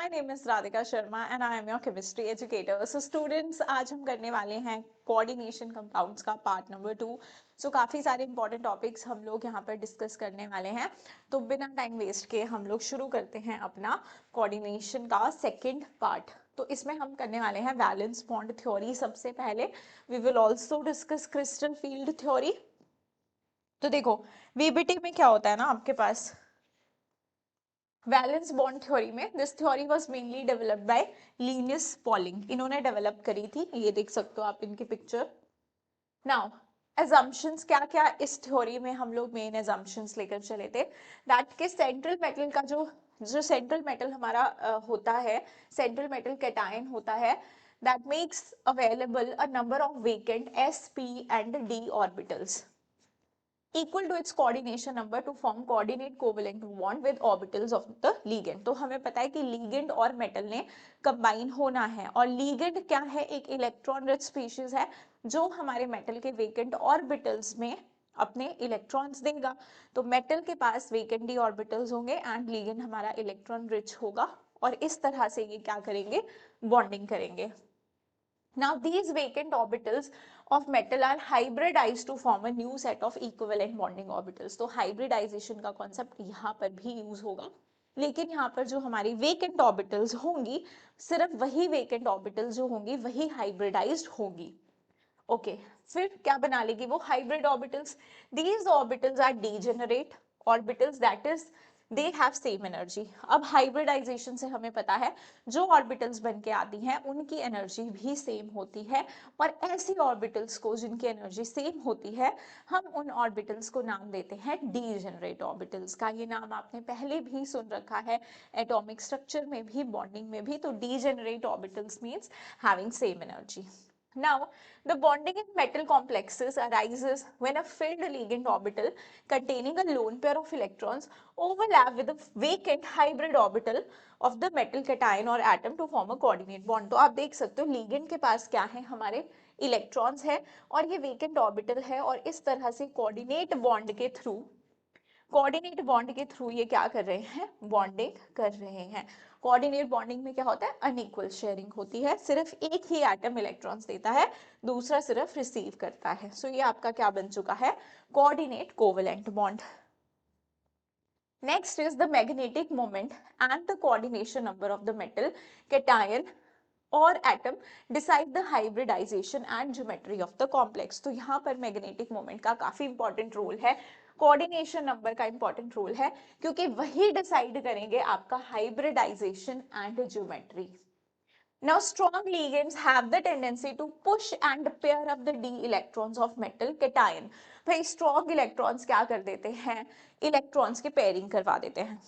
My name is Radhika Sharma and I am your chemistry educator. So students, आज हम करने वाले हैं कोऑर्डिनेशन कंपाउंड्स का पार्ट नंबर 2. सो काफ़ी सारे इंपॉर्टेंट टॉपिक्स हम लोग यहाँ पर डिस्कस करने वाले हैं. तो बिना टाइम वेस्ट के हम लोग शुरू करते हैं अपना कोऑर्डिनेशन का सेकेंड पार्ट. तो इसमें हम करने वाले हैं वैलेंस बॉन्ड थ्योरी. सबसे पहले we will also discuss crystal field theory. तो देखो वीबीटी में क्या होता है ना आपके पास, वैलेंस बॉन्ड थ्योरी में this theory was mainly developed by Linus Pauling. इन्होंने डेवलप करी थी, ये देख सकते हो आप इनकी पिक्चर. नाउ एजम्पशंस क्या क्या इस थ्योरी में हम लोग मेन एजम्पशंस लेकर चले थे. दैट के सेंट्रल मेटल का जो जो सेंट्रल मेटल हमारा होता है, सेंट्रल मेटल कैटायन होता है, that makes available a number of vacant S P and D orbitals equal to its coordination number to form coordinate covalent bond with orbitals of the ligand. तो हमें पता है कि ligand और metal ने combine होना है, और ligand क्या है, एक इलेक्ट्रॉन रिच स्पीशीज है जो हमारे metal के vacant orbitals में अपने इलेक्ट्रॉन्स देगा. तो मेटल के पास वेकेंट डी ऑर्बिटल्स होंगे एंड लिगेंड हमारा इलेक्ट्रॉन रिच होगा, और इस तरह से ये क्या करेंगे, बॉन्डिंग करेंगे. Now these vacant orbitals of metal are hybridized to form a new set of equivalent bonding orbitals. तो hybridization का concept यहाँ पर भी use होगा, लेकिन यहाँ पर जो हमारी vacant orbitals होंगी, सिर्फ वही vacant orbitals जो होंगी वही hybridized होंगी. ओके फिर क्या बना लेगी वो hybrid orbitals. These orbitals are degenerate orbitals, that is they have same energy. अब हाइब्रिडाइजेशन से हमें पता है जो ऑर्बिटल्स बन के आती हैं उनकी एनर्जी भी सेम होती है, और ऐसी ऑर्बिटल्स को जिनकी एनर्जी सेम होती है हम उन ऑर्बिटल्स को नाम देते हैं डीजेनरेट ऑर्बिटल्स का. ये नाम आपने पहले भी सुन रखा है एटॉमिक स्ट्रक्चर में भी, बॉन्डिंग में भी. तो degenerate orbitals means having same energy. Now, the bonding in metal complexes arises when a filled ligand orbital containing a lone pair of electrons overlap with a vacant hybrid orbital of the metal cation or atom to form a coordinate bond. तो आप देख सकते हो ligand के पास क्या है, हमारे electrons है और ये वेकेंट ऑर्बिटल है, और इस तरह से कोऑर्डिनेट बॉन्ड के थ्रू ये क्या कर रहे हैं, बॉन्डिंग कर रहे हैं. कोऑर्डिनेट बॉन्डिंग में क्या होता है, अनइक्वल शेयरिंग होती है, सिर्फ एक ही एटम इलेक्ट्रॉन्स देता है, दूसरा सिर्फ रिसीव करता है. सो ये आपका क्या बन चुका है, coordinate covalent bond. Next is the magnetic moment and the coordination number of the metal cation और atom decide the hybridisation and geometry of the complex. तो यहाँ पर मैग्नेटिक मोमेंट का काफी इंपॉर्टेंट रोल है, कोऑर्डिनेशन नंबर का important role है, क्योंकि वही डिसाइड करेंगे आपका hybridisation and geometry. Now strong ligands have the tendency to push and pair up the d electrons of metal cation. भाई strong electrons क्या कर देते हैं, इलेक्ट्रॉन्स की पेयरिंग करवा देते हैं.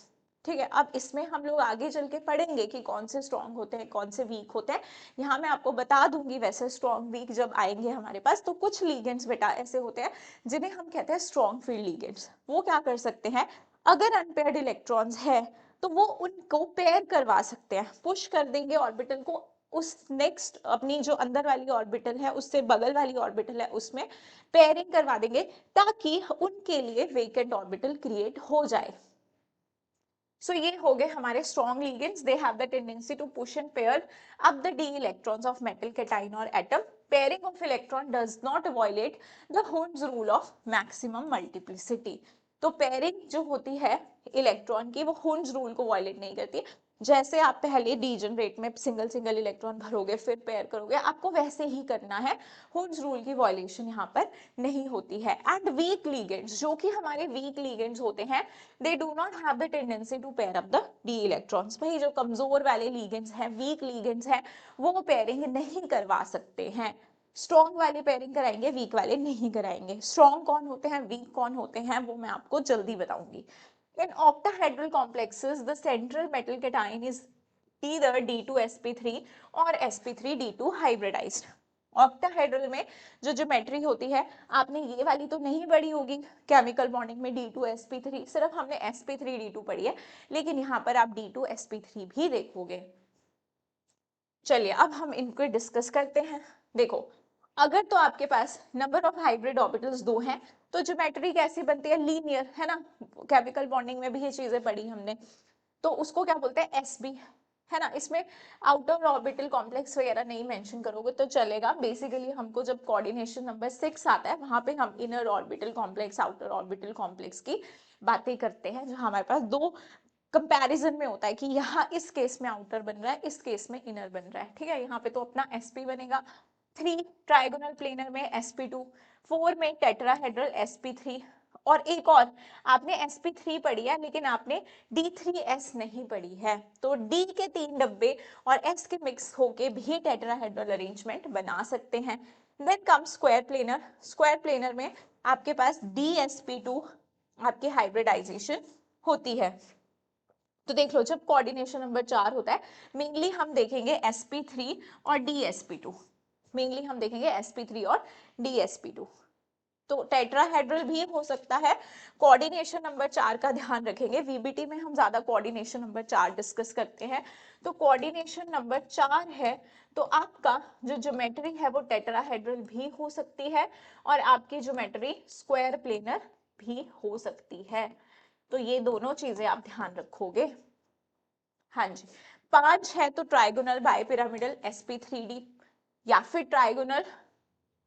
ठीक है, अब इसमें हम लोग आगे चल के पढ़ेंगे कि कौन से स्ट्रॉन्ग होते हैं कौन से वीक होते हैं. यहाँ मैं आपको बता दूंगी वैसे स्ट्रॉन्ग वीक जब आएंगे हमारे पास. तो कुछ लीगेंड्स बेटा ऐसे होते हैं जिन्हें हम कहते हैं स्ट्रॉन्ग फील्ड लीगेंड्स. वो क्या कर सकते हैं, अगर अनपेयर्ड इलेक्ट्रॉन्स है तो वो उनको पेयर करवा सकते हैं, पुश कर देंगे ऑर्बिटल को उस नेक्स्ट अपनी जो अंदर वाली ऑर्बिटल है उससे बगल वाली ऑर्बिटल है उसमें पेयरिंग करवा देंगे, ताकि उनके लिए वेकेंट ऑर्बिटल क्रिएट हो जाए. So ये हो गए हमारे strong ligands. They have the tendency to push and pair up the d electrons of metal, cation or atom. Pairing of electron does not violate the Hund's rule of maximum multiplicity. तो pairing जो होती है electron की वो Hund's rule को violet नहीं करती. जैसे आप पहले डीजनरेट में सिंगल सिंगल इलेक्ट्रॉन भरोगे फिर पेयर करोगे, आपको वैसे ही करना है. हुंड्स रूल की वायलेशन यहाँ पर नहीं होती है. एंड वीक लिगेंड्स, जो कि हमारे वीक लिगेंड्स होते हैं, they do not have the tendency to pair up the d electrons. भाई जो कमजोर वाले लिगेंड्स हैं, वीक लिगेंड्स हैं, वो पेयरिंग नहीं करवा सकते हैं. स्ट्रॉन्ग वाले पेयरिंग कराएंगे, वीक वाले नहीं कराएंगे. स्ट्रॉन्ग कौन होते हैं, वीक कौन होते हैं, वो मैं आपको जल्दी बताऊंगी. In octahedral complexes, the central metal cation is either D2sp3 or sp3d2 hybridized. Octahedral में जो ज्योमेट्री होती है आपने ये वाली तो नहीं पढ़ी होगी केमिकल बॉन्डिंग में D2sp3, सिर्फ हमने sp3d2 पढ़ी है, लेकिन यहाँ पर आप D2sp3 भी देखोगे. चलिए अब हम इनको डिस्कस करते हैं. देखो अगर तो आपके पास नंबर ऑफ हाइब्रिड ऑर्बिटल्स 2 हैं तो ज्योमेट्री कैसी बनती है, लीनियर, है ना. केमिकल बॉन्डिंग में भी ये चीजें पढ़ी हमने. तो उसको क्या बोलते हैं, एसबी. है ना। इसमें आउटर ऑर्बिटल कॉम्प्लेक्स वगैरह नहीं मेंशन करोगे तो चलेगा। बेसिकली हमको जब कोऑर्डिनेशन नंबर 6 आता है वहां पे हम inner orbital complex outer orbital complex की बातें करते हैं, जहां हमारे पास दो कंपैरिजन में होता है कि यहाँ इस केस में आउटर बन रहा है, इस केस में इनर बन रहा है, ठीक है। यहाँ पे तो अपना sp बनेगा 3 ट्राइगोनल प्लेनर में sp2, 4 में टेट्राहेड्रल sp3, और एक और आपने sp3 पढ़ी है लेकिन आपने d3s नहीं पढ़ी है, तो d के 3 डब्बे और s के मिक्स होके भी टेट्राहेड्रल अरेंजमेंट बना सकते हैं। Then come square planar. Square planar में आपके पास dsp2 आपकी हाइब्रिडाइजेशन होती है। तो देख लो जब कोऑर्डिनेशन नंबर 4 होता है मेनली हम देखेंगे sp3 और dsp2, मेनली हम देखेंगे sp3 और dsp2। तो टेट्राहेड्रल भी हो सकता है। कोऑर्डिनेशन नंबर 4 का ध्यान रखेंगे, वीबीटी में हम ज्यादा कोऑर्डिनेशन नंबर 4 डिस्कस करते हैं। तो कोऑर्डिनेशन नंबर 4 है तो आपका जो ज्योमेट्री है वो टेट्राहेड्रल भी हो सकती है और आपकी ज्योमेट्री स्क्वायर प्लेनर भी हो सकती है। तो ये दोनों चीजें आप ध्यान रखोगे। हाँ जी। 5 है तो ट्राइगोनल बाइपिरामिडल sp3d, या फिर ट्राइगोनल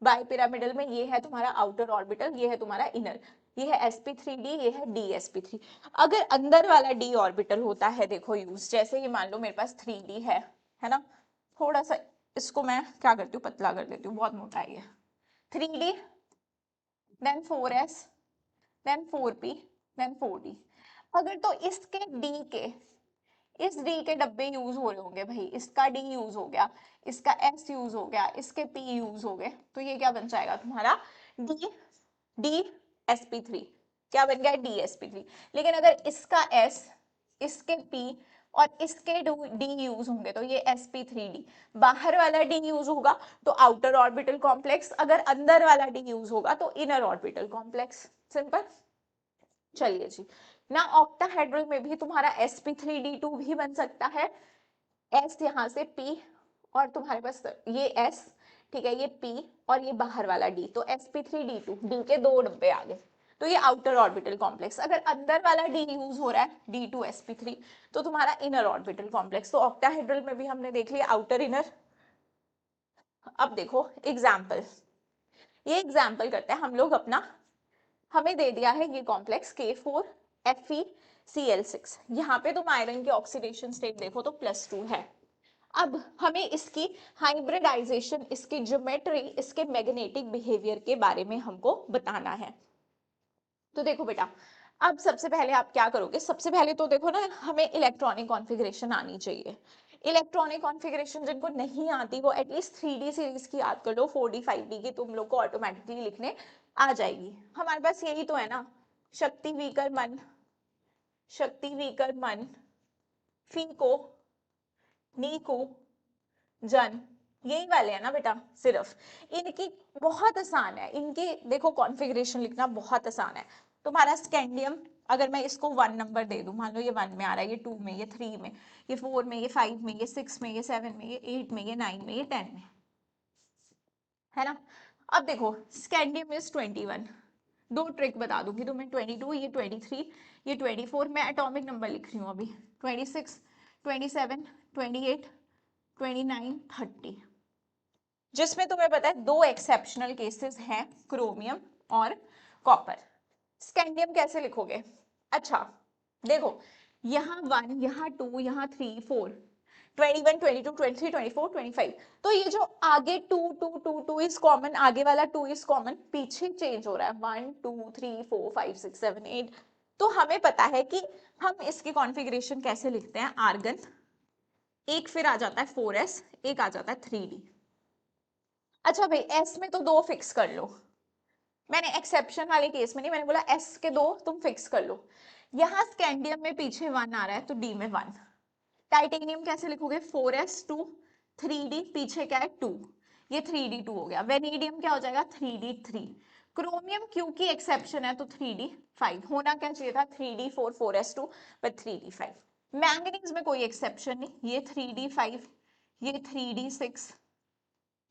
बाइपिरामिडल में ये है तुम्हारा आउटर ऑर्बिटल, ये है तुम्हारा इनर, ये है sp3d, ये है dsp3। अगर अंदर वाला d ऑर्बिटल होता है, देखो यूज, जैसे ये मान लो मेरे पास 3d है ना, थोड़ा सा इसको मैं क्या करती हूँ पतला कर देती हूँ, बहुत मोटा है ये। 3d, then 4s, then 4p, then 4d। अगर तो इसके d के, इस d के डब्बे यूज हो रहे होंगे भाई, इसका d यूज हो गया, इसका s यूज हो गया, इसके p यूज हो गए, तो ये क्या बन जाएगा तुम्हारा d sp3, क्या बन गया dsp3। लेकिन अगर इसका s, इसके p और इसके d यूज होंगे तो ये sp3d। बाहर वाला d यूज होगा तो आउटर ऑर्बिटल कॉम्प्लेक्स, अगर अंदर वाला d यूज होगा तो इनर ऑर्बिटल कॉम्प्लेक्स। सिंपल। चलिए जी, ना ऑक्टाहेड्रल में भी तुम्हारा sp3d2 भी बन सकता है, s यहाँ से p और तुम्हारे पास ये s, ठीक है, ये p और ये बाहर वाला d, तो sp3d2, d के दो डब्बे आ गए, तो ये आउटर ऑर्बिटल कॉम्प्लेक्स। अगर अंदर वाला d यूज हो रहा है d2sp3 तो तुम्हारा इनर ऑर्बिटल कॉम्प्लेक्स। तो ऑक्टाहेड्रल में भी हमने देख लिया आउटर इनर। अब देखो एग्जाम्पल, ये एग्जाम्पल करते हैं हम लोग अपना। हमें दे दिया है ये कॉम्प्लेक्स K4FeCl6, यहाँ पे तुम आयरन की ऑक्सीडेशन स्टेट देखो तो +2 है। अब हमें इसकी हाइब्रिडाइजेशन, इसकी ज्योमेट्री, इसके मैग्नेटिक बिहेवियर के बारे में हमको बताना है। तो देखो बेटा, अब सबसे पहले आप क्या करोगे, सबसे पहले तो देखो ना हमें इलेक्ट्रॉनिक कॉन्फ़िगरेशन आनी चाहिए। इलेक्ट्रॉनिक कॉन्फ़िगरेशन जिनको नहीं आती वो एटलीस्ट 3D सीरीज की याद कर लो, 4D 5D की तुम लोग को ऑटोमेटिकली लिखने आ जाएगी। हमारे पास यही तो है ना, शक्ति वीकर मन, शक्ति वीकर मन, फीको, नीको, जन, यही वाले हैं ना बेटा। सिर्फ इनकी बहुत आसान है, इनके देखो कॉन्फ़िगरेशन लिखना बहुत आसान है। तुम्हारा स्कैंडियम, अगर मैं इसको 1 नंबर दे दूं, मान लो ये 1 में आ रहा है, ये 2 में, ये 3 में, ये 4 में, ये 5 में, ये 6 में, ये 7 में, ये 8 में, ये 9 में, ये 10 में, है ना। अब देखो स्कैंडियम इज 21, दो ट्रिक बता दूंगी तुम्हें, 22, ये 23, ये 24, मैं एटॉमिक नंबर लिख रही हूँ अभी, 26, 27, 28, 29, 30, जिसमें तुम्हें पता है दो एक्सेप्शनल केसेस हैं, क्रोमियम और कॉपर। स्कैंडियम कैसे लिखोगे, अच्छा देखो, यहाँ 1, यहाँ 2, यहाँ 3, 4, 21, 22, 23, 24, 25, तो ये जो आगे 2 2 2 2 इज कॉमन, आगे वाला 2 इज कॉमन, पीछे चेंज हो रहा है 1 2 3 4 5 6 7 8। तो हमें पता है कि हम इसकी कॉन्फ़िगरेशन कैसे लिखते हैं, आर्गन, एक फिर आ जाता है 4s, एक आ जाता है 3d। अच्छा भाई s में तो दो फिक्स कर लो, मैंने एक्सेप्शन वाले केस में नहीं, मैंने बोला s के दो तुम फिक्स कर लो। यहाँ स्कैंडियम में पीछे 1 आ रहा है तो d में 1। टाइटेनियम कैसे लिखोगे, 4s2, 3d, पीछे क्या है 2, ये 3d2 हो गया। वेनेडियम क्या हो जाएगा 3d3। क्रोमियम क्योंकि एक्सेप्शन है तो 3d5, होना क्या चाहिए था 3d4 4s2 but 3d5। Manganese में कोई एक्सेप्शन नहीं, ये 3d5, ये 3d6,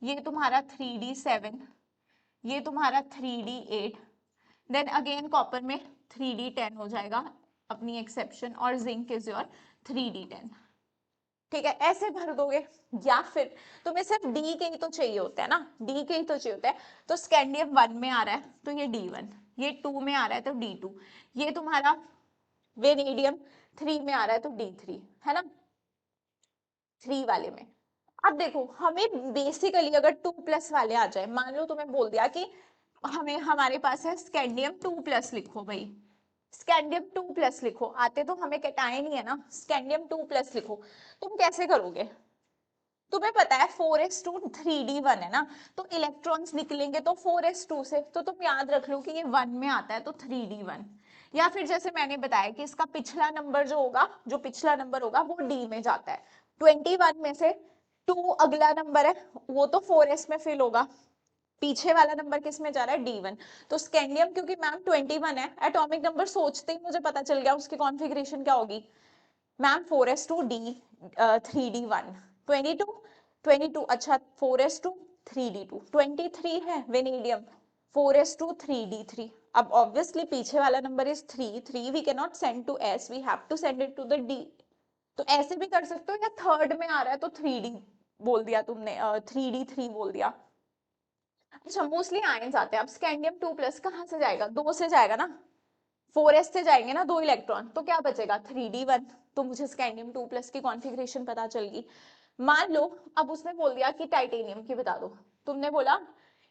ये तुम्हारा 3d7, ये तुम्हारा 3d8, देन अगेन कॉपर में 3d10 हो जाएगा अपनी एक्सेप्शन, और जिंक इज योर 3d10। ठीक है, ऐसे भर दोगे। या फिर तुम्हें सिर्फ डी के ही तो चाहिए होता है ना, डी के ही तो चाहिए होता है। तो स्कैंडियम 1 में आ रहा है तो ये D1, ये 2 में आ रहा है तो D2, ये तुम्हारा वेनेडियम 3 में आ रहा है तो D3, है ना, 3 वाले में। अब देखो हमें बेसिकली अगर 2+ वाले आ जाए, मान लो तुम्हें बोल दिया कि हमें हमारे पास है स्कैंडियम 2+, लिखो भाई, स्कैंडियम 2+ लिखो, आते तो हमें कैटायन ही है ना, स्कैंडियम 2+ लिखो। तुम कैसे करोगे? तुम्हें पता है 4s2 3d1 है ना, तो इलेक्ट्रॉन्स निकलेंगे तो 4s2 से, तो तुम याद रख लो कि ये 1 में आता है तो 3d1। या फिर जैसे मैंने बताया कि इसका पिछला नंबर जो होगा, जो पिछला नंबर होगा वो d में जाता है, 21 में से 2 अगला नंबर है, वो तो 4s में फिल होगा, पीछे वाला नंबर किस में जा रहा है, D1। तो स्कैंडियम क्योंकि मैम 21 है, एटॉमिक नंबर सोचते ही मुझे पता चल गया उसकी कॉन्फ़िगरेशन क्या होगी मैम, 4s2 3d1, 22 22, अच्छा 4s2 3d2, 23 है वेनेडियम, 4s2 3d3। अब ऑब्वियसली पीछे वाला number is 3, 3 we can not send to s, we have to send it to the d। तो ऐसे भी कर सकते हो, या थर्ड में आ रहा है तो 3d बोल दिया तुमने, 3d3 बोल दिया। अच्छा मोस्टली आयंस आते हैं। अब स्कैंडियम 2+ कहाँ से जाएगा, 2 से जाएगा ना, 4s से जाएंगे ना 2 इलेक्ट्रॉन, तो क्या बचेगा 3d1। तो मुझे स्कैंडियम 2+ की कॉन्फ़िगरेशन पता चल गई। मान लो अब उसने बोल दिया कि टाइटेनियम की बता दो, तुमने बोला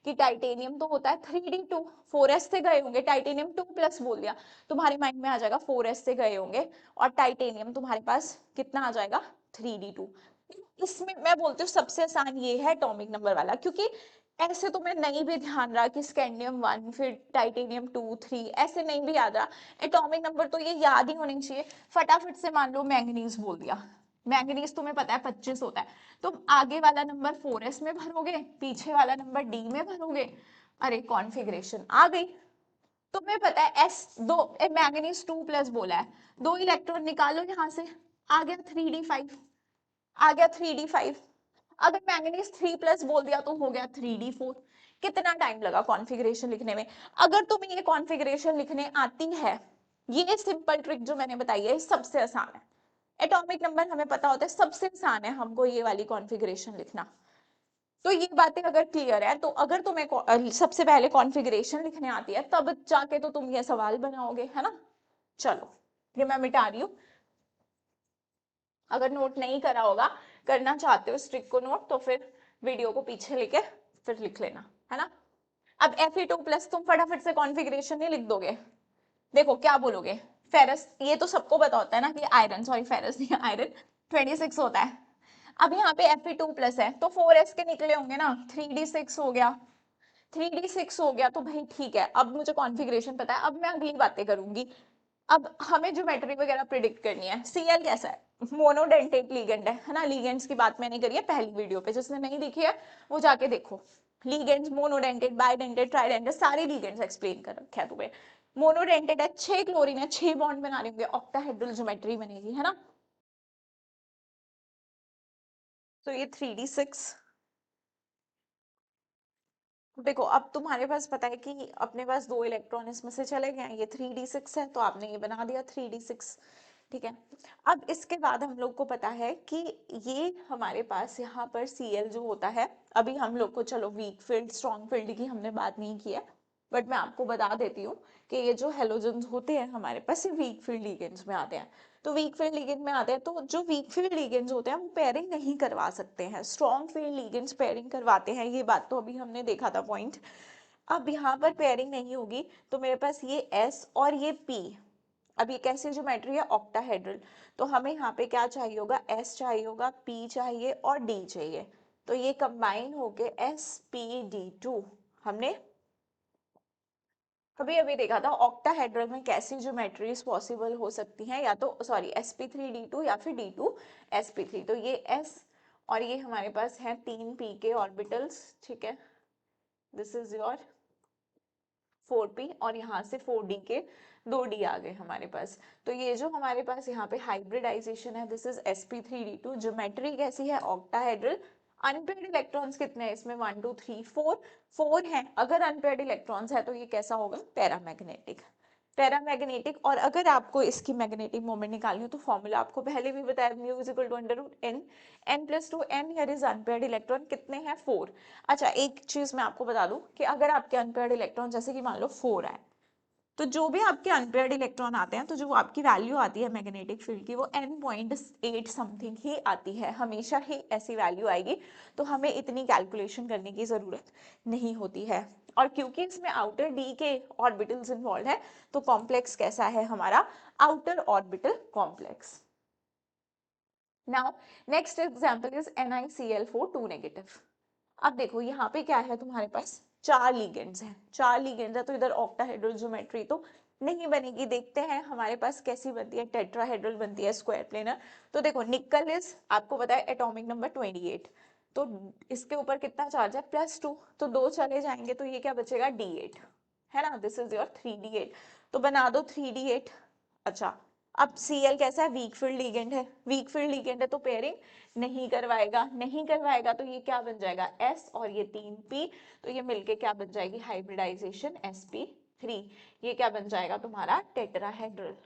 कि टाइटेनियम तो होता है 3d2, 4s से गए होंगे, टाइटेनियम 2+ बोल दिया, तुम्हारे माइंड में आ जाएगा 4s से गए होंगे, और टाइटेनियम तुम्हारे पास कितना आ जाएगा 3d2। इसमें मैं बोलती हूँ सबसे आसान ये है एटॉमिक नंबर वाला, क्योंकि ऐसे तुम्हें नहीं भी ध्यान रहा कि स्कैंडियम 1 फिर टाइटेनियम 2 3, ऐसे नहीं भी याद रहा, एटॉमिक नंबर तो ये याद ही होने चाहिए। फटाफट से मान लो मैंगनीज बोल दिया, मैंगनीज तुम्हें पता है 25 होता है, तुम आगे वाला नंबर 4s में भरोगे, पीछे वाला नंबर d में भरोगे, अरे कॉन्फ़िगरेशन आ गई। तुम्हें पता है एस दो, मैंगनीज 2+ बोला है, 2 इलेक्ट्रॉन निकालो यहाँ से, आ गया 3d5, आ गया 3d5। अगर मैंगनीज 3+ बोल दिया तो हो गया 3d4। कितना टाइम लगा कॉन्फ़िगरेशन लिखने में? अगर तुम्हें ये कॉन्फ़िगरेशन लिखने आती है, ये सिंपल ट्रिक जो मैंने बताई है सबसे आसान है, एटॉमिक नंबर हमें पता होता है, सबसे आसान है हमको ये वाली कॉन्फ़िगरेशन लिखना। तो ये बातें अगर क्लियर है, तो अगर तुम्हें सबसे पहले कॉन्फ़िगरेशन लिखने आती है तब जाके तो तुम ये सवाल बनाओगे, है ना। चलो ये मैं मिटा रही हूँ, अगर नोट नहीं करा होगा, करना चाहते हो इस ट्रिक को नोट, तो फिर वीडियो को पीछे लेके फिर लिख लेना, है ना। अब Fe2+ तुम फटाफट से कॉन्फ़िगरेशन ही लिख दोगे। देखो क्या बोलोगे, फेरस ये तो सबको पता होता है ना कि आयरन, सॉरी फेरस नहीं, आयरन 26 होता है। अब यहाँ पे Fe2+ है तो 4s के निकले होंगे ना, 3d6 हो गया, 3d6 हो गया, तो भाई ठीक है, अब मुझे कॉन्फ़िगरेशन पता है, अब मैं अगली बातें करूंगी। अब हमें ज्योमेट्री वगैरह प्रिडिक्ट करनी है। Cl कैसा है, मोनोडेंटेट लिगेंड है ना, लिगेंड्स की बात मैंने करी है पहली वीडियो पे, जिसने नहीं देखी है वो जाके देखो। लिगेंड्स मोनोडेंटेट, बाइडेंटेट, ट्राइडेंटेट, सारे लिगेंड्स एक्सप्लेन कर रखे हैं तुम्हें। मोनोडेंटेट है, 6 क्लोरीन है, 6 बॉन्ड बना रहे होंगे, ऑक्टाहेड्रल ज्योमेट्री बनेगी, है ना। तो ये 3d6, देखो अब तुम्हारे पास पता है कि अपने पास 2 इलेक्ट्रॉन इसमें से चले गए हैं, ये 3d6 है तो आपने ये बना दिया 3d6, ठीक है। अब इसके बाद हम लोग को पता है कि ये हमारे पास यहाँ पर Cl जो होता है, अभी हम लोग को चलो वीक फील्ड स्ट्रॉन्ग फील्ड की हमने बात नहीं की है, बट मैं आपको बता देती हूँ कि ये जो हेलोजन्स होते हैं हमारे पास ये वीक फील्ड लिगेंड्स में आते हैं। तो वीक फील्ड लिगेंड में आते हैं, तो जो वीक फील्ड लिगेंड्स होते हैं वो पेयरिंग नहीं करवा सकते हैं, स्ट्रॉन्ग फील्ड लिगेंड्स पेयरिंग करवाते हैं, ये बात तो अभी हमने देखा था पॉइंट। अब यहाँ पर पेयरिंग नहीं होगी तो मेरे पास ये S और ये P, अब ये कैसी ज्योमेट्री है, ऑक्टाहेड्रल, तो हमें यहाँ पे क्या चाहिए होगा, S चाहिए होगा, P चाहिए और D चाहिए, तो ये कंबाइन होके sp_d2। हमने अभी अभी देखा था ऑक्टाहेड्रल में कैसी ज्योमेट्रीज पॉसिबल हो सकती हैं, या तो सॉरी sp3d2 या फिर d2sp3, तो ये s और ये हमारे पास है 3 p के ऑर्बिटल्स, ठीक है, दिस इज योर 4p, और यहाँ से 4d के 2d आ गए हमारे पास। तो ये जो हमारे पास यहाँ पे हाइब्रिडाइजेशन है, दिस इज sp3d2, ज्योमेट्री कैसी है, ऑक्टाहेड्रल। अनपेयर्ड इलेक्ट्रॉन्स कितने हैं इसमें, 1 2 3 4, 4 हैं, अगर अनपेयर्ड इलेक्ट्रॉन्स है तो ये कैसा होगा, पैरामैग्नेटिक। पैरामैग्नेटिक। और अगर आपको इसकी मैग्नेटिक मोमेंट निकालनी हो तो फॉर्मूला आपको पहले भी बताया, mu is equal to under root n, n+2 n here is unpaired electron, कितने हैं 4। अच्छा एक चीज मैं आपको बता दूं कि अगर आपके अनपेयर्ड इलेक्ट्रॉन जैसे कि मान लो 4 है, तो जो भी आपके अनपेयर्ड इलेक्ट्रॉन आते हैं तो जो आपकी वैल्यू आती है मैग्नेटिक फील्ड की वो n.8 समथिंग ही आती है, हमेशा ही ऐसी वैल्यू आएगी। तो हमें इतनी कैलकुलेशन करने की जरूरत नहीं होती है। और क्योंकि इसमें आउटर डी के ऑर्बिटल्स इन्वॉल्व है तो कॉम्प्लेक्स कैसा है हमारा, outer orbital complex. Now next example is NiCl4 2 negative. अब देखो यहाँ पे क्या है, तुम्हारे पास 4 लिगेंड्स हैं, 4 लिगेंड्स है तो इधर ऑक्टाहेड्रल ज्योमेट्री तो नहीं बनेगी। देखते हैं हमारे पास कैसी बनती है, टेट्राहेड्रल बनती है, स्क्वायर प्लेनर। तो देखो निकल इज आपको पता है एटॉमिक नंबर 28, तो इसके ऊपर कितना चार्ज है +2, तो 2 चले जाएंगे तो ये क्या बचेगा D8, है ना, दिस इज योर 3D8, तो बना दो 3D8। अच्छा अब Cl कैसा है, वीक फील्ड लिगेंड है, वीक फील्ड लिगेंड है तो पेयरिंग नहीं करवाएगा, नहीं करवाएगा तो ये क्या बन जाएगा S और ये 3P, तो ये मिलके क्या बन जाएगी हाइब्रिडाइजेशन sp3, ये क्या बन जाएगा तुम्हारा टेट्राहेड्रल,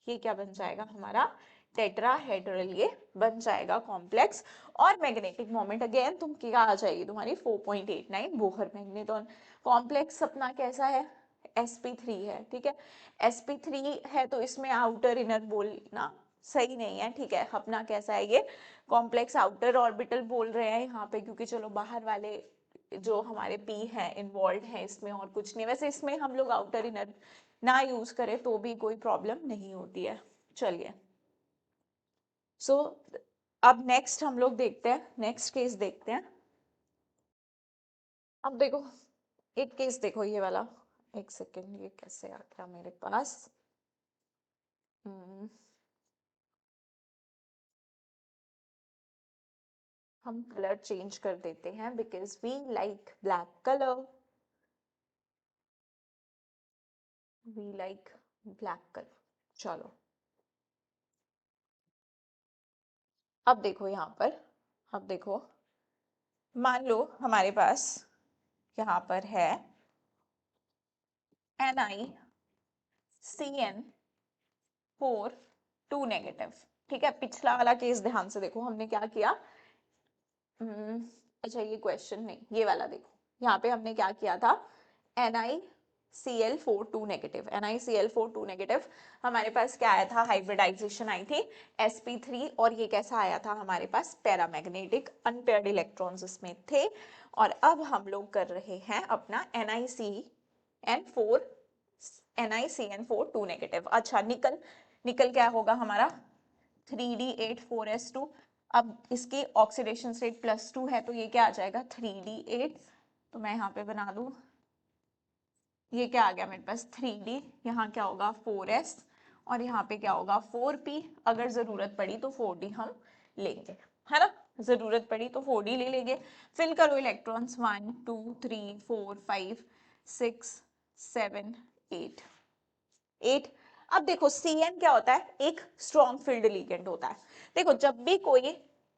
ये क्या बन जाएगा हमारा टेट्राहेड्रल, ये बन जाएगा कॉम्प्लेक्स। और मैग्नेटिक मोमेंट अगेन तुम क्या आ जाएगी तुम्हारी 4.89 बोहर मैग्नेटॉन। कॉम्प्लेक्स अपना कैसा है sp3 है, ठीक है, sp3 है तो इसमें आउटर इनर बोलना सही नहीं है, ठीक है, अपना कैसा है ये कॉम्प्लेक्स आउटर ऑर्बिटल बोल रहे हैं यहाँ पे, क्योंकि चलो बाहर वाले जो हमारे p है इन्वॉल्व है इसमें और कुछ नहीं, वैसे इसमें हम लोग आउटर इनर ना यूज करें तो भी कोई प्रॉब्लम नहीं होती है। चलिए सो अब नेक्स्ट हम लोग देखते हैं, नेक्स्ट केस देखते हैं। अब देखो एक केस देखो ये वाला, एक सेकेंड ये कैसे आ गया मेरे पास। हम कलर चेंज कर देते हैं because we like black colour, we like black colour. चलो अब देखो यहाँ पर, अब देखो मान लो हमारे पास यहाँ पर है NiCN4 2 नेगेटिव, ठीक है। पिछला वाला केस ध्यान से देखो, हमने क्या किया, अच्छा ये क्वेश्चन नहीं, ये वाला देखो, यहाँ पे हमने क्या किया था NiCl4 2 नेगेटिव, NiCl4 2 नेगेटिव, हमारे पास क्या आया था, हाइब्रिडाइजेशन आई थी sp3, और ये कैसा आया था हमारे पास पैरामैग्नेटिक, अनपेयर्ड इलेक्ट्रॉन्स इसमें थे। और अब हम लोग कर रहे हैं अपना NiCN4 2 नेगेटिव। अच्छा निकल, निकल क्या होगा हमारा 3D8 4s2, अब इसकी ऑक्सीडेशन रेट +2 है तो ये क्या आ जाएगा 3D8, तो मैं यहाँ पे बना दूं, ये क्या आ गया मेरे पास 3D, यहाँ क्या होगा 4s, और यहाँ पे क्या होगा 4p, अगर जरूरत पड़ी तो 4d हम लेंगे, है ना, जरूरत पड़ी तो 4d ले लेंगे। फिल करो इलेक्ट्रॉन्स 1 2 3 4 5 6 7 8 8। अब देखो Cn क्या होता है, एक स्ट्रॉन्ग फील्ड लिगेंड होता है। देखो जब भी कोई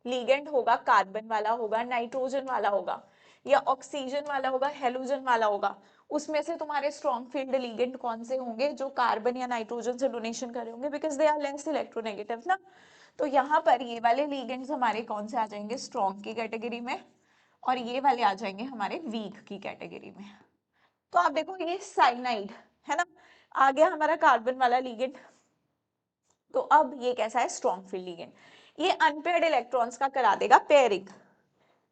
लिगेंड होगा, कार्बन वाला होगा, नाइट्रोजन वाला होगा, या ऑक्सीजन वाला होगा, हेलोजन वाला होगा, उसमें से तुम्हारे स्ट्रॉन्ग फील्ड लिगेंड कौन से होंगे, जो कार्बन या नाइट्रोजन से डोनेशन करे होंगे, because they are less electronegative ना। तो यहाँ पर ये वाले लिगेंड्स हमारे कौन से आ जाएंगे, स्ट्रॉन्ग की कैटेगरी में, और ये वाले आ जाएंगे हमारे वीक की कैटेगरी में। तो आप देखो ये साइनाइड है ना, आ गया हमारा कार्बन वाला लिगेंड, तो अब ये कैसा है स्ट्रॉन्ग फील्ड लिगेंड, ये अनपेयर्ड इलेक्ट्रॉन्स का करा देगा पेयरिंग,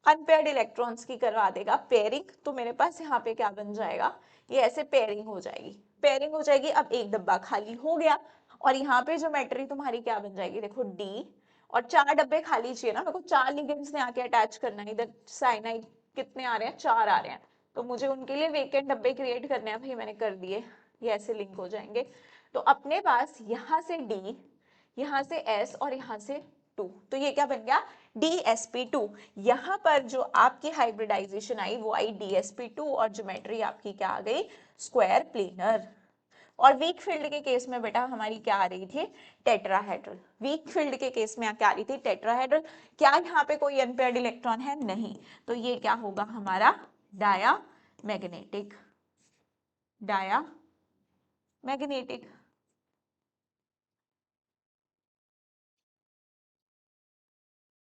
अनपेयर्ड इलेक्ट्रॉन्स की करवा देगा पेयरिंग, तो मेरे पास यहाँ पे क्या बन जाएगा, ये ऐसे पेयरिंग हो जाएगी, पेयरिंग हो जाएगी। अब एक डब्बा खाली हो गया, और यहाँ पे ज्योमेट्री तुम्हारी क्या बन जाएगी, देखो डी, और 4 डब्बे खाली चाहिए ना, मेरे को 4 लिगेंड्स ने आके अटैच करना है, इधर साइनाइड कितने आ रहे हैं 4 आ रहे हैं, तो मुझे उनके लिए वेकेंट डब्बे क्रिएट करने हैं, भाई मैंने कर दिए, ये ऐसे लिंक हो जाएंगे। तो अपने पास यहाँ से डी, यहाँ से S और यहाँ से 2, तो ये क्या बन गया DsP2। यहाँ पर जो आपकी हाइब्रिडाइजेशन आई वो आई DsP2, और ज्योमेट्री आपकी क्या आ गई स्क्वायर प्लेनर। और वीक फील्ड के केस में बेटा हमारी क्या आ रही थी टेट्राहेड्रल, वीक फील्ड के केस में क्या आ रही थी टेट्राहेड्रल। क्या यहाँ पे कोई अनपेयर्ड इलेक्ट्रॉन है, नहीं, तो ये क्या होगा हमारा diamagnetic, diamagnetic,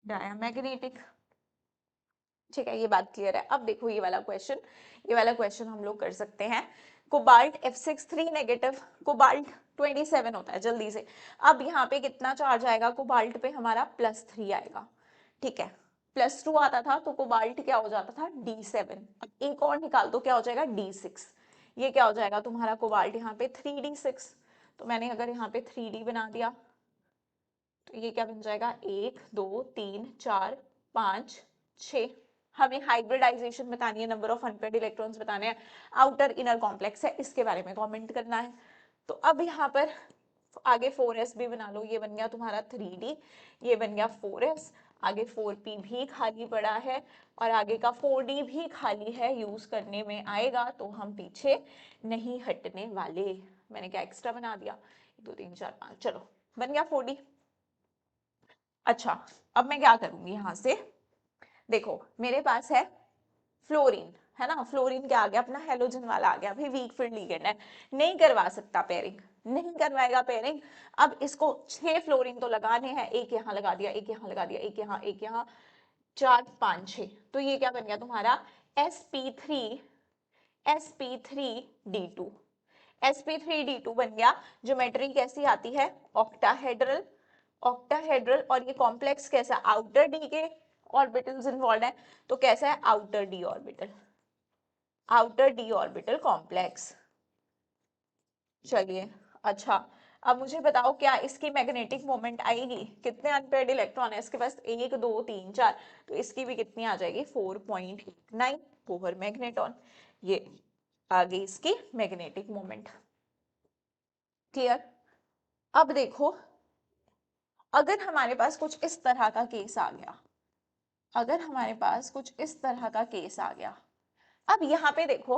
diamagnetic. ठीक है, ये बात क्लियर है। अब देखो ये वाला क्वेश्चन हम लोग कर सकते हैं। कोबाल्ट F6 3 नेगेटिव, कोबाल्ट 27 होता है जल्दी से। अब यहाँ पे कितना चार्ज आएगा कोबाल्ट पे, हमारा +3 आएगा। ठीक है, +2 आता था तो कोबाल्ट क्या हो जाता था D7। अब एक और निकाल दो, क्या हो जाएगा D6। ये क्या हो जाएगा तुम्हारा कोबाल्ट यहाँ पे 3D6। तो मैंने अगर यहाँ पे 3D बना दिया तो ये क्या बन जाएगा 1 2 3 4 5 6। हमें हाइब्रिडाइजेशन बतानी है, नंबर ऑफ अनपेयर्ड इलेक्ट्रॉन्स बताने हैं, आउटर इनर कॉम्प्लेक्स है, इसके बारे में कमेंट करना है। तो अब यहाँ पर आगे 4s भी बना लो, ये बन गया तुम्हारा 3D, ये बन गया 4s, आगे 4p भी खाली पड़ा है और आगे का 4D भी खाली है, यूज करने में आएगा तो हम पीछे नहीं हटने वाले। मैंने क्या एक्स्ट्रा बना दिया, 1 2 3 4 5, चलो बन गया 4D। अच्छा, अब मैं क्या करूंगी यहां से, देखो मेरे पास है फ्लोरीन, है ना, फ्लोरीन क्या आ गया अपना हेलोजन वाला आ गया, भाई वीक फील्ड लिगेंड है, नहीं करवा सकता पेयरिंग, नहीं करवाएगा पेयरिंग। अब इसको 6 फ्लोरीन तो लगाने हैं, एक यहाँ लगा दिया, एक यहाँ लगा दिया, एक यहाँ, एक यहाँ, 4 5 6, तो ये क्या बन गया तुम्हारा sp3 sp3d2, sp3d2 बन गया। ज्योमेट्री कैसी आती है, ऑक्टाहेड्रल, ऑक्टाहेड्रल, और ये कॉम्प्लेक्स कैसा, आउटर डी के ऑर्बिटल्स इन्वॉल्व है, तो कैसा है outer D orbital, outer D orbital complex. चलिए, अच्छा अब मुझे बताओ क्या इसकी मैग्नेटिक मोमेंट आएगी, कितने अनपेयर्ड इलेक्ट्रॉन है इसके पास, 1 2 3 4, तो इसकी भी कितनी आ जाएगी 4.9 बोहर मैग्नेटॉन। ये आ गई इसकी मैग्नेटिक मोमेंट। क्लियर। अब देखो, अगर हमारे पास कुछ इस तरह का केस आ गया, अगर हमारे पास कुछ इस तरह का केस आ गया, अब यहाँ पे देखो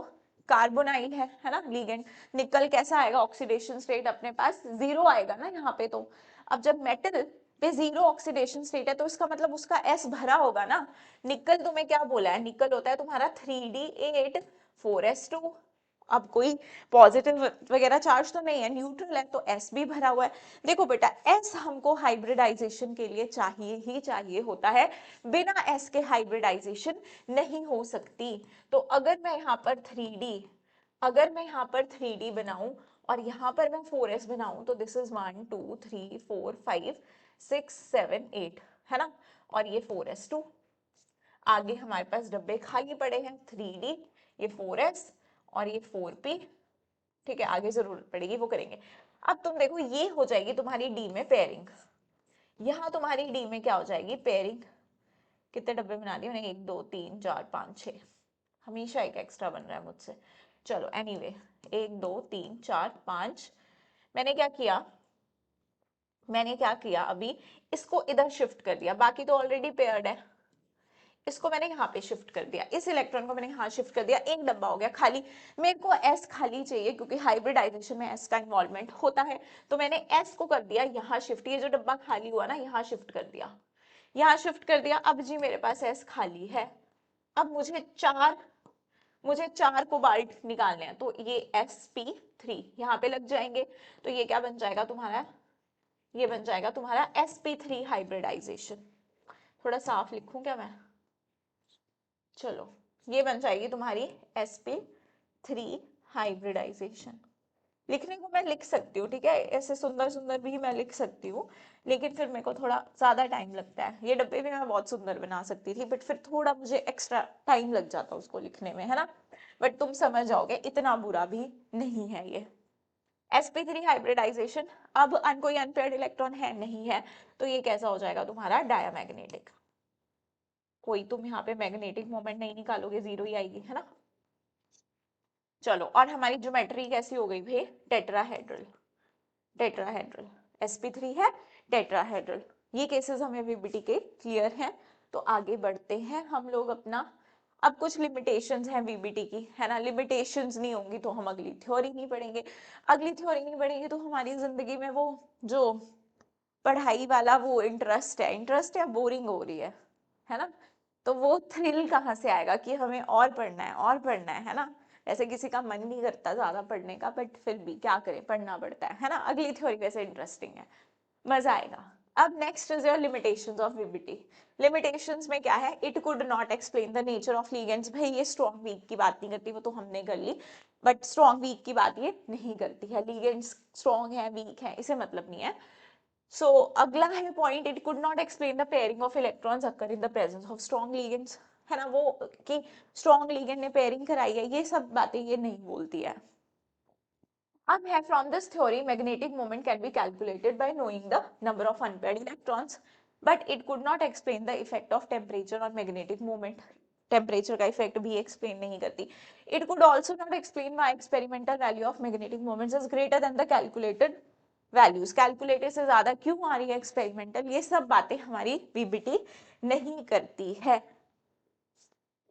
कार्बोनाइल है ना लिगेंड, निकल कैसा आएगा, ऑक्सीडेशन स्टेट अपने पास 0 आएगा ना यहाँ पे। तो अब जब मेटल पे 0 ऑक्सीडेशन स्टेट है तो इसका मतलब उसका S भरा होगा ना। निकल तुम्हें क्या बोला है, निकल होता है तुम्हारा 3D8 4s2। अब कोई पॉजिटिव वगैरह चार्ज तो नहीं है, न्यूट्रल है, तो S भी भरा हुआ है। देखो बेटा, S हमको हाइब्रिडाइजेशन के लिए चाहिए ही चाहिए होता है, बिना S के हाइब्रिडाइजेशन नहीं हो सकती। तो अगर मैं यहाँ पर 3D, अगर मैं यहाँ पर 3D बनाऊं और यहाँ पर मैं 4s बनाऊं, तो दिस इज 1 2 3 4 5 6 7 8, है ना, और ये 4s2। आगे हमारे पास डब्बे खाली पड़े हैं, 3D, ये 4s और ये 4p। ठीक है, आगे जरूरत पड़ेगी वो करेंगे। अब तुम देखो ये हो जाएगी तुम्हारी डी में पेयरिंग, यहाँ तुम्हारी डी में क्या हो जाएगी पेयरिंग। कितने डब्बे बना दिए मैंने, 1 2 3 4 5 6, हमेशा एक एक्स्ट्रा बन रहा है मुझसे। चलो एनीवे, 1 2 3 4 5, मैंने क्या किया, मैंने क्या किया अभी, इसको इधर शिफ्ट कर दिया, बाकी तो ऑलरेडी पेयर्ड है, इसको मैंने यहाँ पे शिफ्ट कर दिया, इस इलेक्ट्रॉन को मैंने यहाँ शिफ्ट कर दिया, एक डब्बा हो गया खाली। मेरे को S खाली चाहिए क्योंकि हाइब्रिडाइजेशन में S का इन्वॉल्वमेंट होता है, तो मैंने S को कर दिया यहाँ शिफ्ट, ये जो डब्बा खाली हुआ ना यहाँ शिफ्ट कर दिया, यहाँ शिफ्ट कर दिया। अब जी मेरे पास S खाली है, अब मुझे चार कोबाल्ट निकालने हैं, तो ये sp3 यहाँ पे लग जाएंगे, तो ये क्या बन जाएगा तुम्हारा, ये बन जाएगा तुम्हारा sp3 हाइब्रिडाइजेशन। थोड़ा साफ लिखूं क्या मैं, चलो ये बन जाएगी तुम्हारी sp3 हाइब्रिडाइजेशन। लिखने को मैं लिख सकती हूँ, ठीक है, ऐसे सुंदर सुंदर भी मैं लिख सकती हूँ, लेकिन फिर मेरे को थोड़ा ज्यादा टाइम लगता है। ये डब्बे भी मैं बहुत सुंदर बना सकती थी, बट फिर थोड़ा मुझे एक्स्ट्रा टाइम लग जाता उसको लिखने में, है ना, बट तुम समझ जाओगे, इतना बुरा भी नहीं है ये sp3 हाइब्रिडाइजेशन। अब कोई अनपेयर्ड इलेक्ट्रॉन है नहीं है, तो ये कैसा हो जाएगा तुम्हारा डायामैग्नेटिक। कोई तुम यहाँ पे मैग्नेटिक मोमेंट नहीं निकालोगे, 0 ही आएगी, है ना। चलो, और हमारी ज्योमेट्री कैसी हो गई भाई, टेट्राहेड्रल, टेट्राहेड्रल sp3 है, टेट्राहेड्रल। ये केसेस हमें वीबीटी के क्लियर हैं। तो आगे बढ़ते हैं हम लोग अपना, अब कुछ लिमिटेशंस हैं वीबीटी की, है ना, लिमिटेशंस नहीं होंगी तो हम अगली थ्योरी नहीं पढ़ेंगे, अगली थ्योरी नहीं पढ़ेंगे तो हमारी जिंदगी में वो जो पढ़ाई वाला वो इंटरेस्ट है बोरिंग हो रही है ना, तो वो थ्रिल कहाँ से आएगा कि हमें और पढ़ना है और पढ़ना है ना। ऐसे किसी का मन नहीं करता ज्यादा पढ़ने का, बट फिर भी क्या करें, पढ़ना पड़ता है ना। अगली थ्योरी वैसे इंटरेस्टिंग है, मजा आएगा। अब next is your limitations of VBT. Limitations में क्या है, it could not explain the nature of ligands. भाई ये स्ट्रॉन्ग वीक की बात नहीं करती, वो तो हमने कर ली, बट स्ट्रॉन्ग वीक की बात ये नहीं करती है। लिगेंड्स स्ट्रॉन्ग है वीक है इसे मतलब नहीं है। सो अगला है point, it could not explain the pairing of electrons occur in the presence of strong ligands, है ना, वो कि स्ट्रॉन्ग लिगेंड ने पेयरिंग कराई है, ये सब बातें ये नहीं बोलती है। अब है from this theory magnetic moment can be calculated by knowing the number of unpaired electrons, but it could not explain the effect of temperature on magnetic moment. Temperature का इफेक्ट भी एक्सप्लेन नहीं करती। It could also not explain why experimental value of magnetic moments is greater than the calculated values. Calculated से ज्यादा क्यों आ रही है experimental, ये सब बातें हमारी वीबीटी नहीं करती है।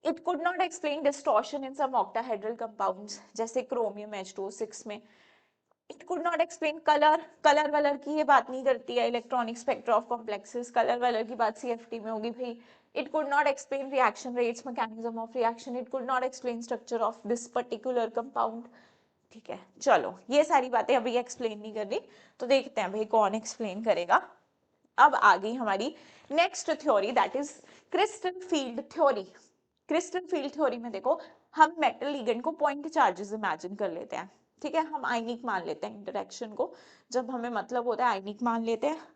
It could not explain distortion in some octahedral compounds जैसे क्रोमियम H2O6 में। It could not explain color, colour वलर की ये बात नहीं करती है। Electronic spectra of complexes, colour वलर की बात CFT में होगी भाई। It could not explain reaction rates, mechanism of reaction. It could not explain structure of this particular compound. ठीक है, चलो ये सारी बातें अभी एक्सप्लेन नहीं कर रही, तो देखते हैं भाई कौन एक्सप्लेन करेगा। अब आ गई हमारी next theory, that is crystal field theory. Crystal field theory में देखो, हम मेटल लिगेंड को पॉइंट चार्जेस इमेजिन कर लेते हैं, ठीक है, हम आयनिक मान लेते हैं इंटरेक्शन को, जब हमें मतलब होता है आयनिक मान लेते हैं।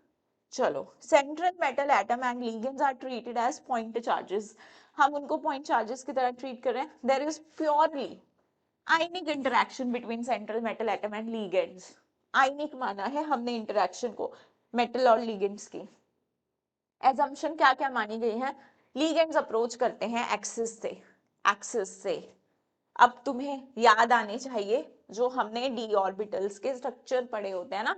चलो, central metal atom and ligands are treated as point charges, हम उनको पॉइंट चार्जेस की तरह ट्रीट कर रहे हैं। There is purely ionic interaction between central metal atom and ligands. Ionic माना है हमने इंटरेक्शन को मेटल और लिगेंड्स की। एजम्पशन क्या क्या मानी गई है, लिगेंड्स अप्रोच करते हैं एक्सिस से, एक्सिस से। अब तुम्हें याद आने चाहिए जो हमने डी ऑर्बिटल्स के स्ट्रक्चर पढ़े होते हैं ना,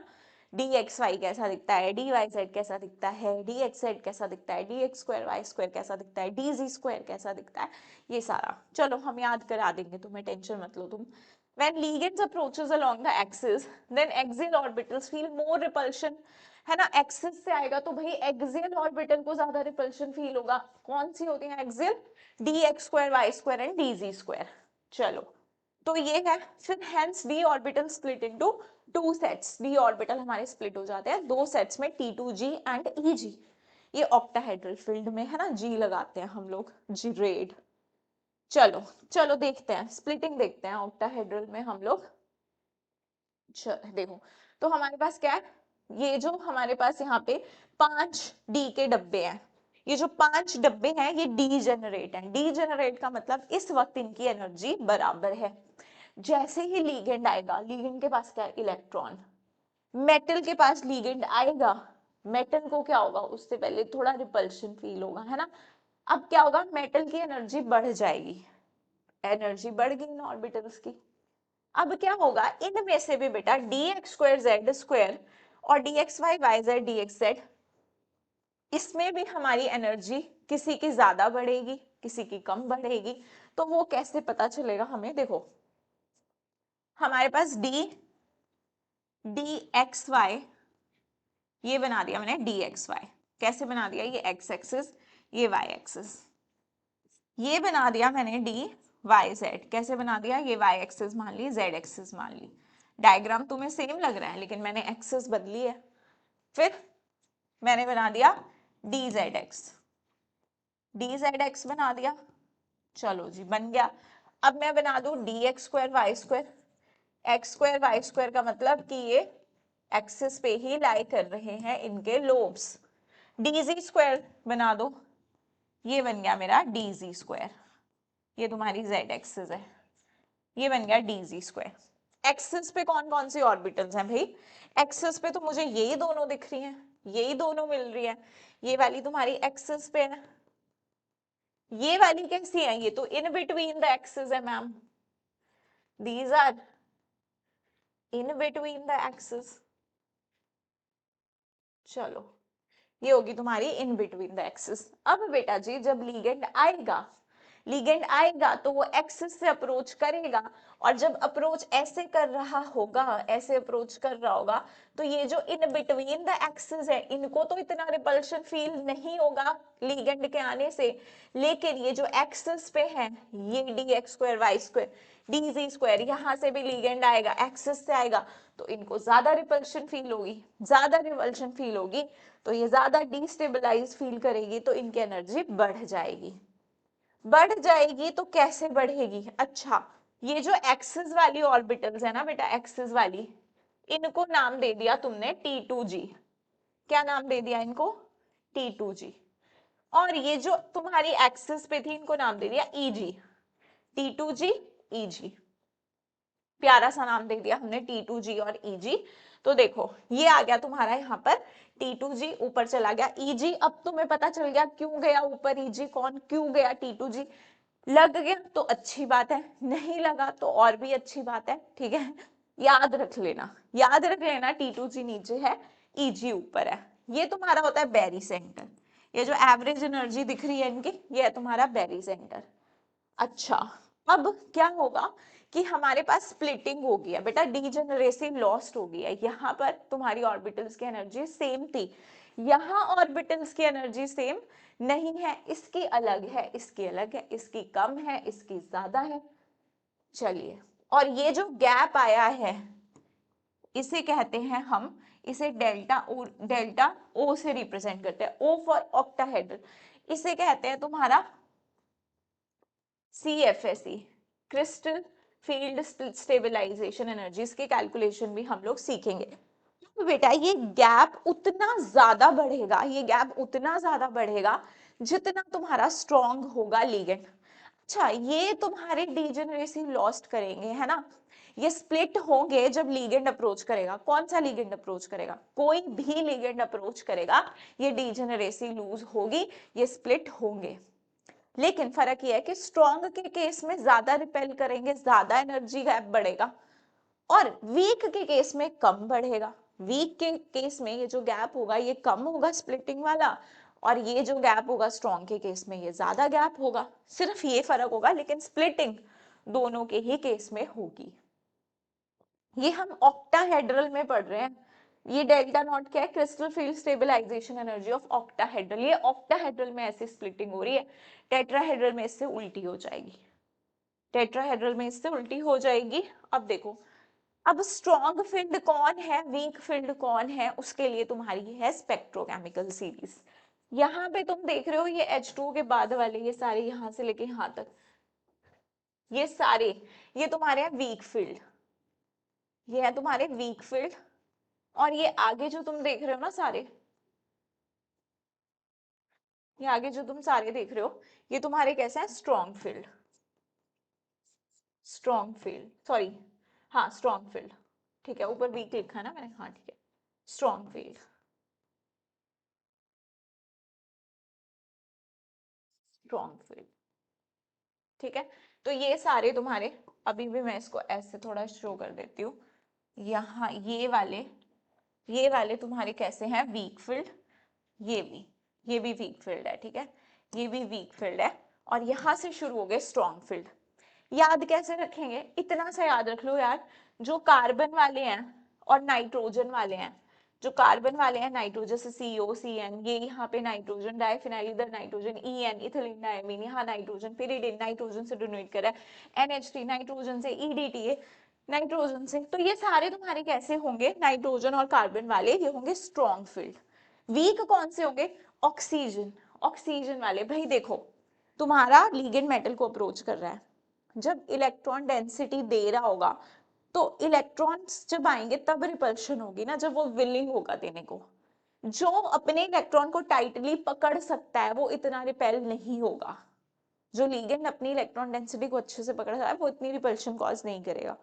डी एक्स वाई कैसा दिखता है, डी वाई जेड कैसा दिखता है, डी एक्स जेड कैसा दिखता है, d x square y square कैसा दिखता है, डी जी स्क्वायर कैसा दिखता है, ये सारा चलो हम याद करा देंगे, तुम्हें टेंशन मत लो तुम। When ligands approaches along the axis, then axial orbitals feel more repulsion, है ना, एक्सिस से आएगा तो भाई एक्सियल ऑर्बिटल को ज्यादा रिपल्शन फील होगा। कौन सी होती है axial, d x square y square and d z square. चलो, तो ये है, फिर hence d orbital split into two sets, d orbital हमारे स्प्लिट हो जाते हैं दो सेट्स में, T2G एंड EG। ये ऑक्टाहेड्रल फील्ड में है ना, G लगाते हैं हम लोग, जी रेड। चलो चलो देखते हैं स्प्लिटिंग, देखते हैं ऑक्टाहेड्रल में हम लोग। देखो, तो हमारे पास क्या है, ये जो हमारे पास यहाँ पे 5D के डब्बे हैं, ये जो 5 डब्बे हैं ये डी जनरेट हैं। डी जनरेट का मतलब इस वक्त इनकी एनर्जी बराबर है। जैसे ही लीगेंड आएगा, लीगेंड के पास क्या है, इलेक्ट्रॉन, मेटल के पास लीगेंड आएगा, मेटल को क्या होगा, उससे पहले थोड़ा रिपल्शन फील होगा, है ना। अब क्या होगा, मेटल की एनर्जी बढ़ जाएगी, एनर्जी बढ़ गई इन ऑर्बिटल्स की। अब क्या होगा, इनमें से भी बेटा D x square Z square और D X Y Y Z D X Z, इसमें भी हमारी एनर्जी किसी की ज्यादा बढ़ेगी किसी की कम बढ़ेगी। तो वो कैसे पता चलेगा हमें, देखो हमारे पास डी एक्स वाई, ये बना दिया मैंने डी एक्स वाई, कैसे बना दिया, ये एक्स एक्सिस ये वाई एक्सिस, ये बना दिया मैंने डी वाई जेड, कैसे बना दिया, ये वाई एक्सिस मान ली, जेड एक्सिस मान ली। डायग्राम तुम्हें सेम लग रहा है लेकिन मैंने एक्सिस बदली है। फिर मैंने बना दिया D Z x, D Z x बना दिया, चलो जी बन गया। अब मैं बना दूं d x square y square, x square y square का मतलब कि ये एक्सिस पे ही लाई कर रहे हैं इनके लोब्स। डी जी स्क्वायर बना दो, ये बन गया मेरा डी जी स्क्वायर, ये तुम्हारी जेड एक्सिस है, ये बन गया डी जी स्क्वायर। एक्सिस पे कौन कौन सी ऑर्बिटल्स हैं भाई, एक्सिस पे तो मुझे यही दोनों दिख रही हैं, यही दोनों मिल रही है, ये वाली तुम्हारी एक्सिस पे है, ये वाली कैसी है, ये तो इन बिटवीन द एक्सिस है ma'am, these are in between the axis. चलो, ये होगी तुम्हारी इन बिटवीन द एक्सिस। अब बेटा जी जब लीगेंड आएगा, लिगेंड आएगा तो वो एक्सिस से अप्रोच करेगा, और जब अप्रोच ऐसे कर रहा होगा, ऐसे अप्रोच कर रहा होगा, तो ये जो इन बिटवीन द एक्सिस है, इनको तो इतना रिपल्शन फील नहीं होगा लिगेंड के आने से, लेकिन ये जो एक्सिस पे है, ये dx² y² dz², यहां से भी लिगेंड आएगा, एक्सिस से आएगा, तो इनको ज्यादा रिपल्शन फील होगी, ज्यादा रिपल्शन फील होगी, तो ये ज्यादा डिस्टेबलाइज फील करेगी, तो इनकी एनर्जी बढ़ जाएगी। बढ़ जाएगी तो कैसे बढ़ेगी? अच्छा, ये जो एक्सिस वाली ऑर्बिटल्स है ना बेटा, एक्सिस वाली, इनको नाम दे दिया तुमने T2G। क्या नाम दे दिया इनको? T2G। और ये जो तुम्हारी एक्सिस पे थी, इनको नाम दे दिया EG। T2G EG, प्यारा सा नाम दे दिया हमने T2G और EG। तो देखो ये आ गया तुम्हारा यहाँ पर T2G, ऊपर चला गया EG। अब तुम्हें पता चल गया क्यों गया ऊपर EG, कौन क्यों गया T2G। लग गया तो अच्छी बात है, नहीं लगा तो और भी अच्छी बात है, ठीक है। याद रख लेना, याद रख लेना, T2G नीचे है, EG ऊपर है। ये तुम्हारा होता है बेरी सेंटर। ये जो एवरेज एनर्जी दिख रही है इनकी, ये है तुम्हारा बेरी सेंटर। अच्छा, अब क्या होगा कि हमारे पास स्प्लिटिंग हो गई है बेटा, डीजेनरेसी लॉस्ट हो गई है। यहाँ पर तुम्हारी ऑर्बिटल्स की एनर्जी सेम थी, यहाँ ऑर्बिटल्स की एनर्जी सेम नहीं है, इसकी अलग है, इसकी अलग है, इसकी कम है, इसकी ज्यादा है। चलिए, और ये जो गैप आया है, इसे कहते हैं हम, इसे डेल्टा ओ से रिप्रेजेंट करते हैं, ओ फॉर ऑक्टाहेड्रल। इसे कहते हैं तुम्हारा CFSE, crystal field stabilisation energy. इसके कैलकुलेशन भी हम लोग सीखेंगे। तो बेटा ये गैप उतना ज्यादा बढ़ेगा, ये गैप उतना ज्यादा बढ़ेगा जितना तुम्हारा स्ट्रॉन्ग होगा लिगेंड। अच्छा, ये तुम्हारे डीजेनरेसी लॉस्ट करेंगे, है ना, ये स्प्लिट होंगे जब लिगेंड अप्रोच करेगा। कौन सा लिगेंड अप्रोच करेगा? कोई भी लिगेंड अप्रोच करेगा, ये डीजेनरेसी लूज होगी, ये स्प्लिट होंगे। लेकिन फर्क यह है कि स्ट्रॉन्ग के केस में ज्यादा रिपेल करेंगे, ज्यादा एनर्जी गैप बढ़ेगा, और वीक के केस में कम बढ़ेगा। वीक के केस में ये जो गैप होगा ये कम होगा, स्प्लिटिंग वाला, और ये जो गैप होगा स्ट्रॉन्ग के केस में ये ज्यादा गैप होगा। सिर्फ ये फर्क होगा, लेकिन स्प्लिटिंग दोनों के ही केस में होगी। ये हम ऑक्टाहेड्रल में पढ़ रहे हैं। ये डेल्टा नॉट क्या है? Crystal field stabilisation energy of octahedral. ये ऑक्टाहेड्रल में ऐसी स्प्लिटिंग हो रही है, टेट्राहेड्रल में इससे उल्टी हो जाएगी, टेट्राहेड्रल में इससे उल्टी हो जाएगी। अब देखो, अब स्ट्रॉन्ग फील्ड कौन है, वीक फील्ड कौन है, उसके लिए तुम्हारी है स्पेक्ट्रोकेमिकल सीरीज। यहाँ पे तुम देख रहे हो ये H2 के बाद वाले, ये सारे यहाँ से लेके यहाँ तक, ये सारे, ये तुम्हारे हैं वीक फील्ड, ये है तुम्हारे वीक फील्ड। और ये आगे जो तुम देख रहे हो ना सारे, ये आगे जो तुम सारे देख रहे हो, ये तुम्हारे कैसे हैं? Strong field, strong field, sorry, हाँ स्ट्रॉन्ग फील्ड, ठीक है, ऊपर वीक लिखा है ना मैंने, हाँ ठीक है, स्ट्रॉन्ग फील्ड, स्ट्रॉन्ग फील्ड, ठीक है। तो ये सारे तुम्हारे, अभी भी मैं इसको ऐसे थोड़ा शो कर देती हूँ, यहाँ ये वाले तुम्हारे कैसे हैं? Weak field. ये भी, ये भी वीक फील्ड है, ठीक है, ये भी वीक फील्ड है। और यहाँ से शुरू हो गए स्ट्रॉन्ग फील्ड। याद कैसे रखेंगे? इतना सा याद रख लो यार, जो कार्बन वाले हैं और नाइट्रोजन वाले हैं, जो कार्बन वाले हैं नाइट्रोजन से CO CN, ये यहाँ पे नाइट्रोजन डाइफिनाइल, इधर नाइट्रोजन EN इथिलीन डायमीन, यहाँ नाइट्रोजन पिरिडिन, नाइट्रोजन से डोनेट कर रहा है, NH3 नाइट्रोजन से, EDTA नाइट्रोजन से। तो ये सारे तुम्हारे कैसे होंगे? नाइट्रोजन और कार्बन वाले, ये होंगे स्ट्रॉन्ग फील्ड। वीक कौन से होंगे? ऑक्सीजन, ऑक्सीजन वाले। भाई देखो, तुम्हारा लिगेंड मेटल को अप्रोच कर रहा है, जब इलेक्ट्रॉन डेंसिटी दे रहा होगा तो इलेक्ट्रॉन्स जब आएंगे तब रिपल्शन होगी ना, जब वो विलिंग होगा देने को। जो अपने इलेक्ट्रॉन को टाइटली पकड़ सकता है वो इतना रिपेल नहीं होगा, जो लिगेंड अपनी इलेक्ट्रॉन डेंसिटी को अच्छे से पकड़ सकता है वो इतनी रिपल्शन कॉज नहीं करेगा,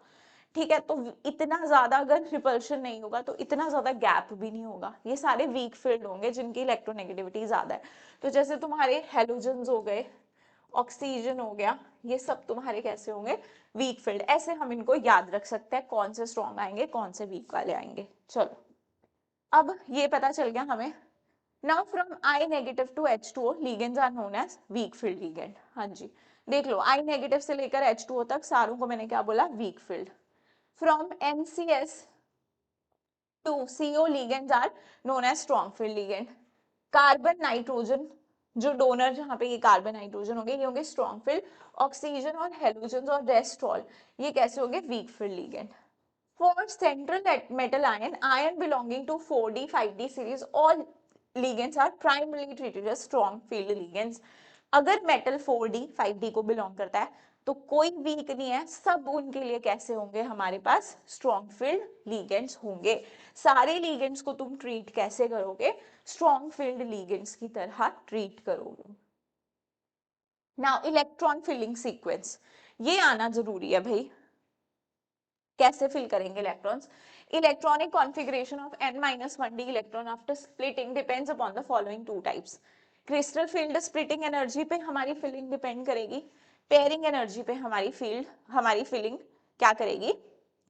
ठीक है। तो इतना ज्यादा अगर रिपल्शन नहीं होगा तो इतना ज्यादा गैप भी नहीं होगा। ये सारे वीक फील्ड होंगे जिनकी इलेक्ट्रोनेगेटिविटी ज्यादा है। तो जैसे तुम्हारे हेलोजन्स हो गए, ऑक्सीजन हो गया, ये सब तुम्हारे कैसे होंगे? Weak field. ऐसे हम इनको याद रख सकते हैं, कौन से स्ट्रॉन्ग आएंगे कौन से वीक वाले आएंगे। चलो, अब ये पता चल गया हमें। Now from I negative to H2O, ligands are known as weak field ligand। हाँ जी, देख लो I नेगेटिव से लेकर H2O तक सारों को मैंने क्या बोला, weak field. From NCS to CO ligands are known as strong field ligand. Carbon nitrogen जो डोनर, जहां पे ये कार्बन नाइट्रोजन होंगे, ये होंगे स्ट्रॉन्ग फील्ड. ऑक्सीजन और हेलोजन और रेस्टॉल ये कैसे होंगे, weak field ligand. For central metal ion belonging to 4d 5d series, all ligands are primarily treated as strong field ligands. अगर मेटल 4d 5d को बिलोंग करता है तो कोई वीक नहीं है, सब उनके लिए कैसे होंगे, हमारे पास स्ट्रॉन्ग फील्ड लिगेंड्स होंगे. सारे लिगेंड्स को तुम ट्रीट कैसे करोगे, स्ट्रॉन्ग फील्ड लिगेंड्स की तरह ट्रीट करोगे. नाउ इलेक्ट्रॉन फिलिंग सीक्वेंस, ये आना जरूरी है भाई. कैसे फिल करेंगे electrons. Electronic configuration of n-1d electron after splitting depends upon the following two types. Crystal field splitting energy पे हमारी फिलिंग डिपेंड करेगी, पेयरिंग एनर्जी पे हमारी फिलिंग क्या करेगी,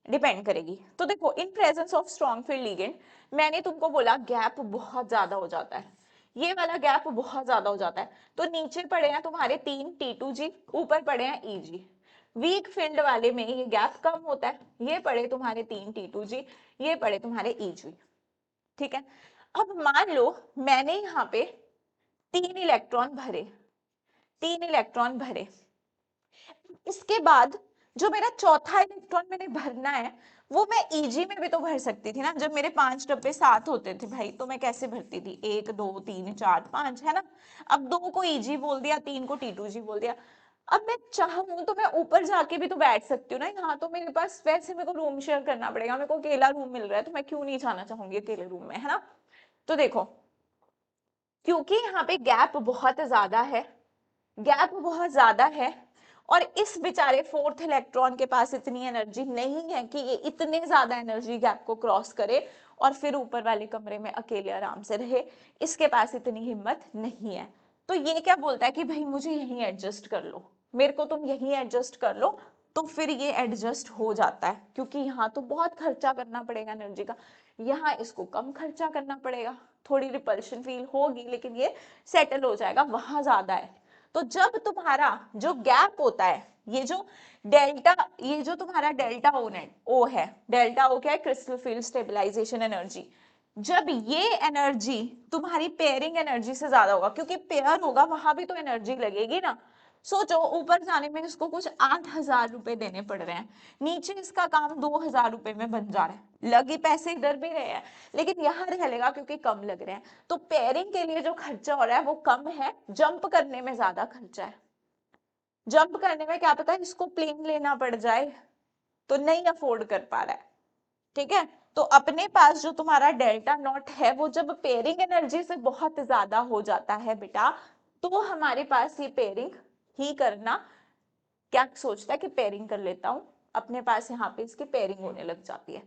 डिपेंड करेगी. तो देखो, in presence of strong field ligand मैंने तुमको बोला गैप बहुत ज्यादा हो जाता है, ये वाला गैप बहुत ज्यादा हो जाता है. तो नीचे पड़े हैं तुम्हारे 3 T2G, ऊपर पड़े हैं EG. वीक फील्ड वाले में ये गैप कम होता है, ये पड़े तुम्हारे 3 T2G, ये पड़े तुम्हारे EG. ठीक है. अब मान लो मैंने यहाँ पे 3 इलेक्ट्रॉन भरे, इसके बाद जो मेरा चौथा इलेक्ट्रॉन मैंने भरना है वो मैं EG में भी तो भर सकती थी ना. जब मेरे 5 डब्बे साथ होते थे भाई, तो मैं कैसे भरती थी, 1 2 3 4 5, है ना. अब 2 को EG बोल दिया, 3 को T2G बोल दिया. अब मैं चाहूँ तो मैं ऊपर जाके भी तो बैठ सकती हूँ ना. यहाँ तो मेरे पास वैसे मेरे को रूम शेयर करना पड़ेगा, मेरे को अकेला रूम मिल रहा है, तो मैं क्यों नहीं जाना चाहूंगी अकेले रूम में, है ना. तो देखो, क्योंकि यहाँ पे गैप बहुत ज्यादा है और इस बेचारे फोर्थ इलेक्ट्रॉन के पास इतनी एनर्जी नहीं है कि ये इतने ज्यादा एनर्जी गैप को क्रॉस करे और फिर ऊपर वाले कमरे में अकेले आराम से रहे, इसके पास इतनी हिम्मत नहीं है. तो ये क्या बोलता है कि भाई मुझे यहीं एडजस्ट कर लो, मेरे को तुम यहीं एडजस्ट कर लो. तो फिर ये एडजस्ट हो जाता है, क्योंकि यहाँ तो बहुत खर्चा करना पड़ेगा एनर्जी का, यहाँ इसको कम खर्चा करना पड़ेगा, थोड़ी रिपल्शन फील होगी लेकिन ये सेटल हो जाएगा, वहां ज्यादा है. तो जब तुम्हारा जो गैप होता है, ये जो तुम्हारा डेल्टा ओ है, डेल्टा ओ क्या है, क्रिस्टल फील्ड स्टेबलाइजेशन एनर्जी. जब ये एनर्जी तुम्हारी पेयरिंग एनर्जी से ज्यादा होगा, क्योंकि पेयर होगा वहां भी तो एनर्जी लगेगी ना. सोचो, ऊपर जाने में इसको कुछ 8,000 रुपए देने पड़ रहे हैं, नीचे इसका काम 2,000 रुपए में बन जा रहा है. लगे पैसे इधर भी रहे हैं लेकिन यहाँ रह लेगा क्योंकि कम लग रहे हैं. तो पेयरिंग के लिए जो खर्चा हो रहा है वो कम है, जंप करने में ज्यादा खर्चा है. जंप करने में क्या पता इसको प्लेन लेना पड़ जाए, तो नहीं अफोर्ड कर पा रहा है. ठीक है. तो अपने पास जो तुम्हारा डेल्टा नॉट है वो जब पेयरिंग एनर्जी से बहुत ज्यादा हो जाता है बेटा, तो हमारे पास ये पेयरिंग ही करना, क्या सोचता है कि पेयरिंग कर लेता हूं, अपने पास यहाँ पे इसकी पेयरिंग होने लग जाती है.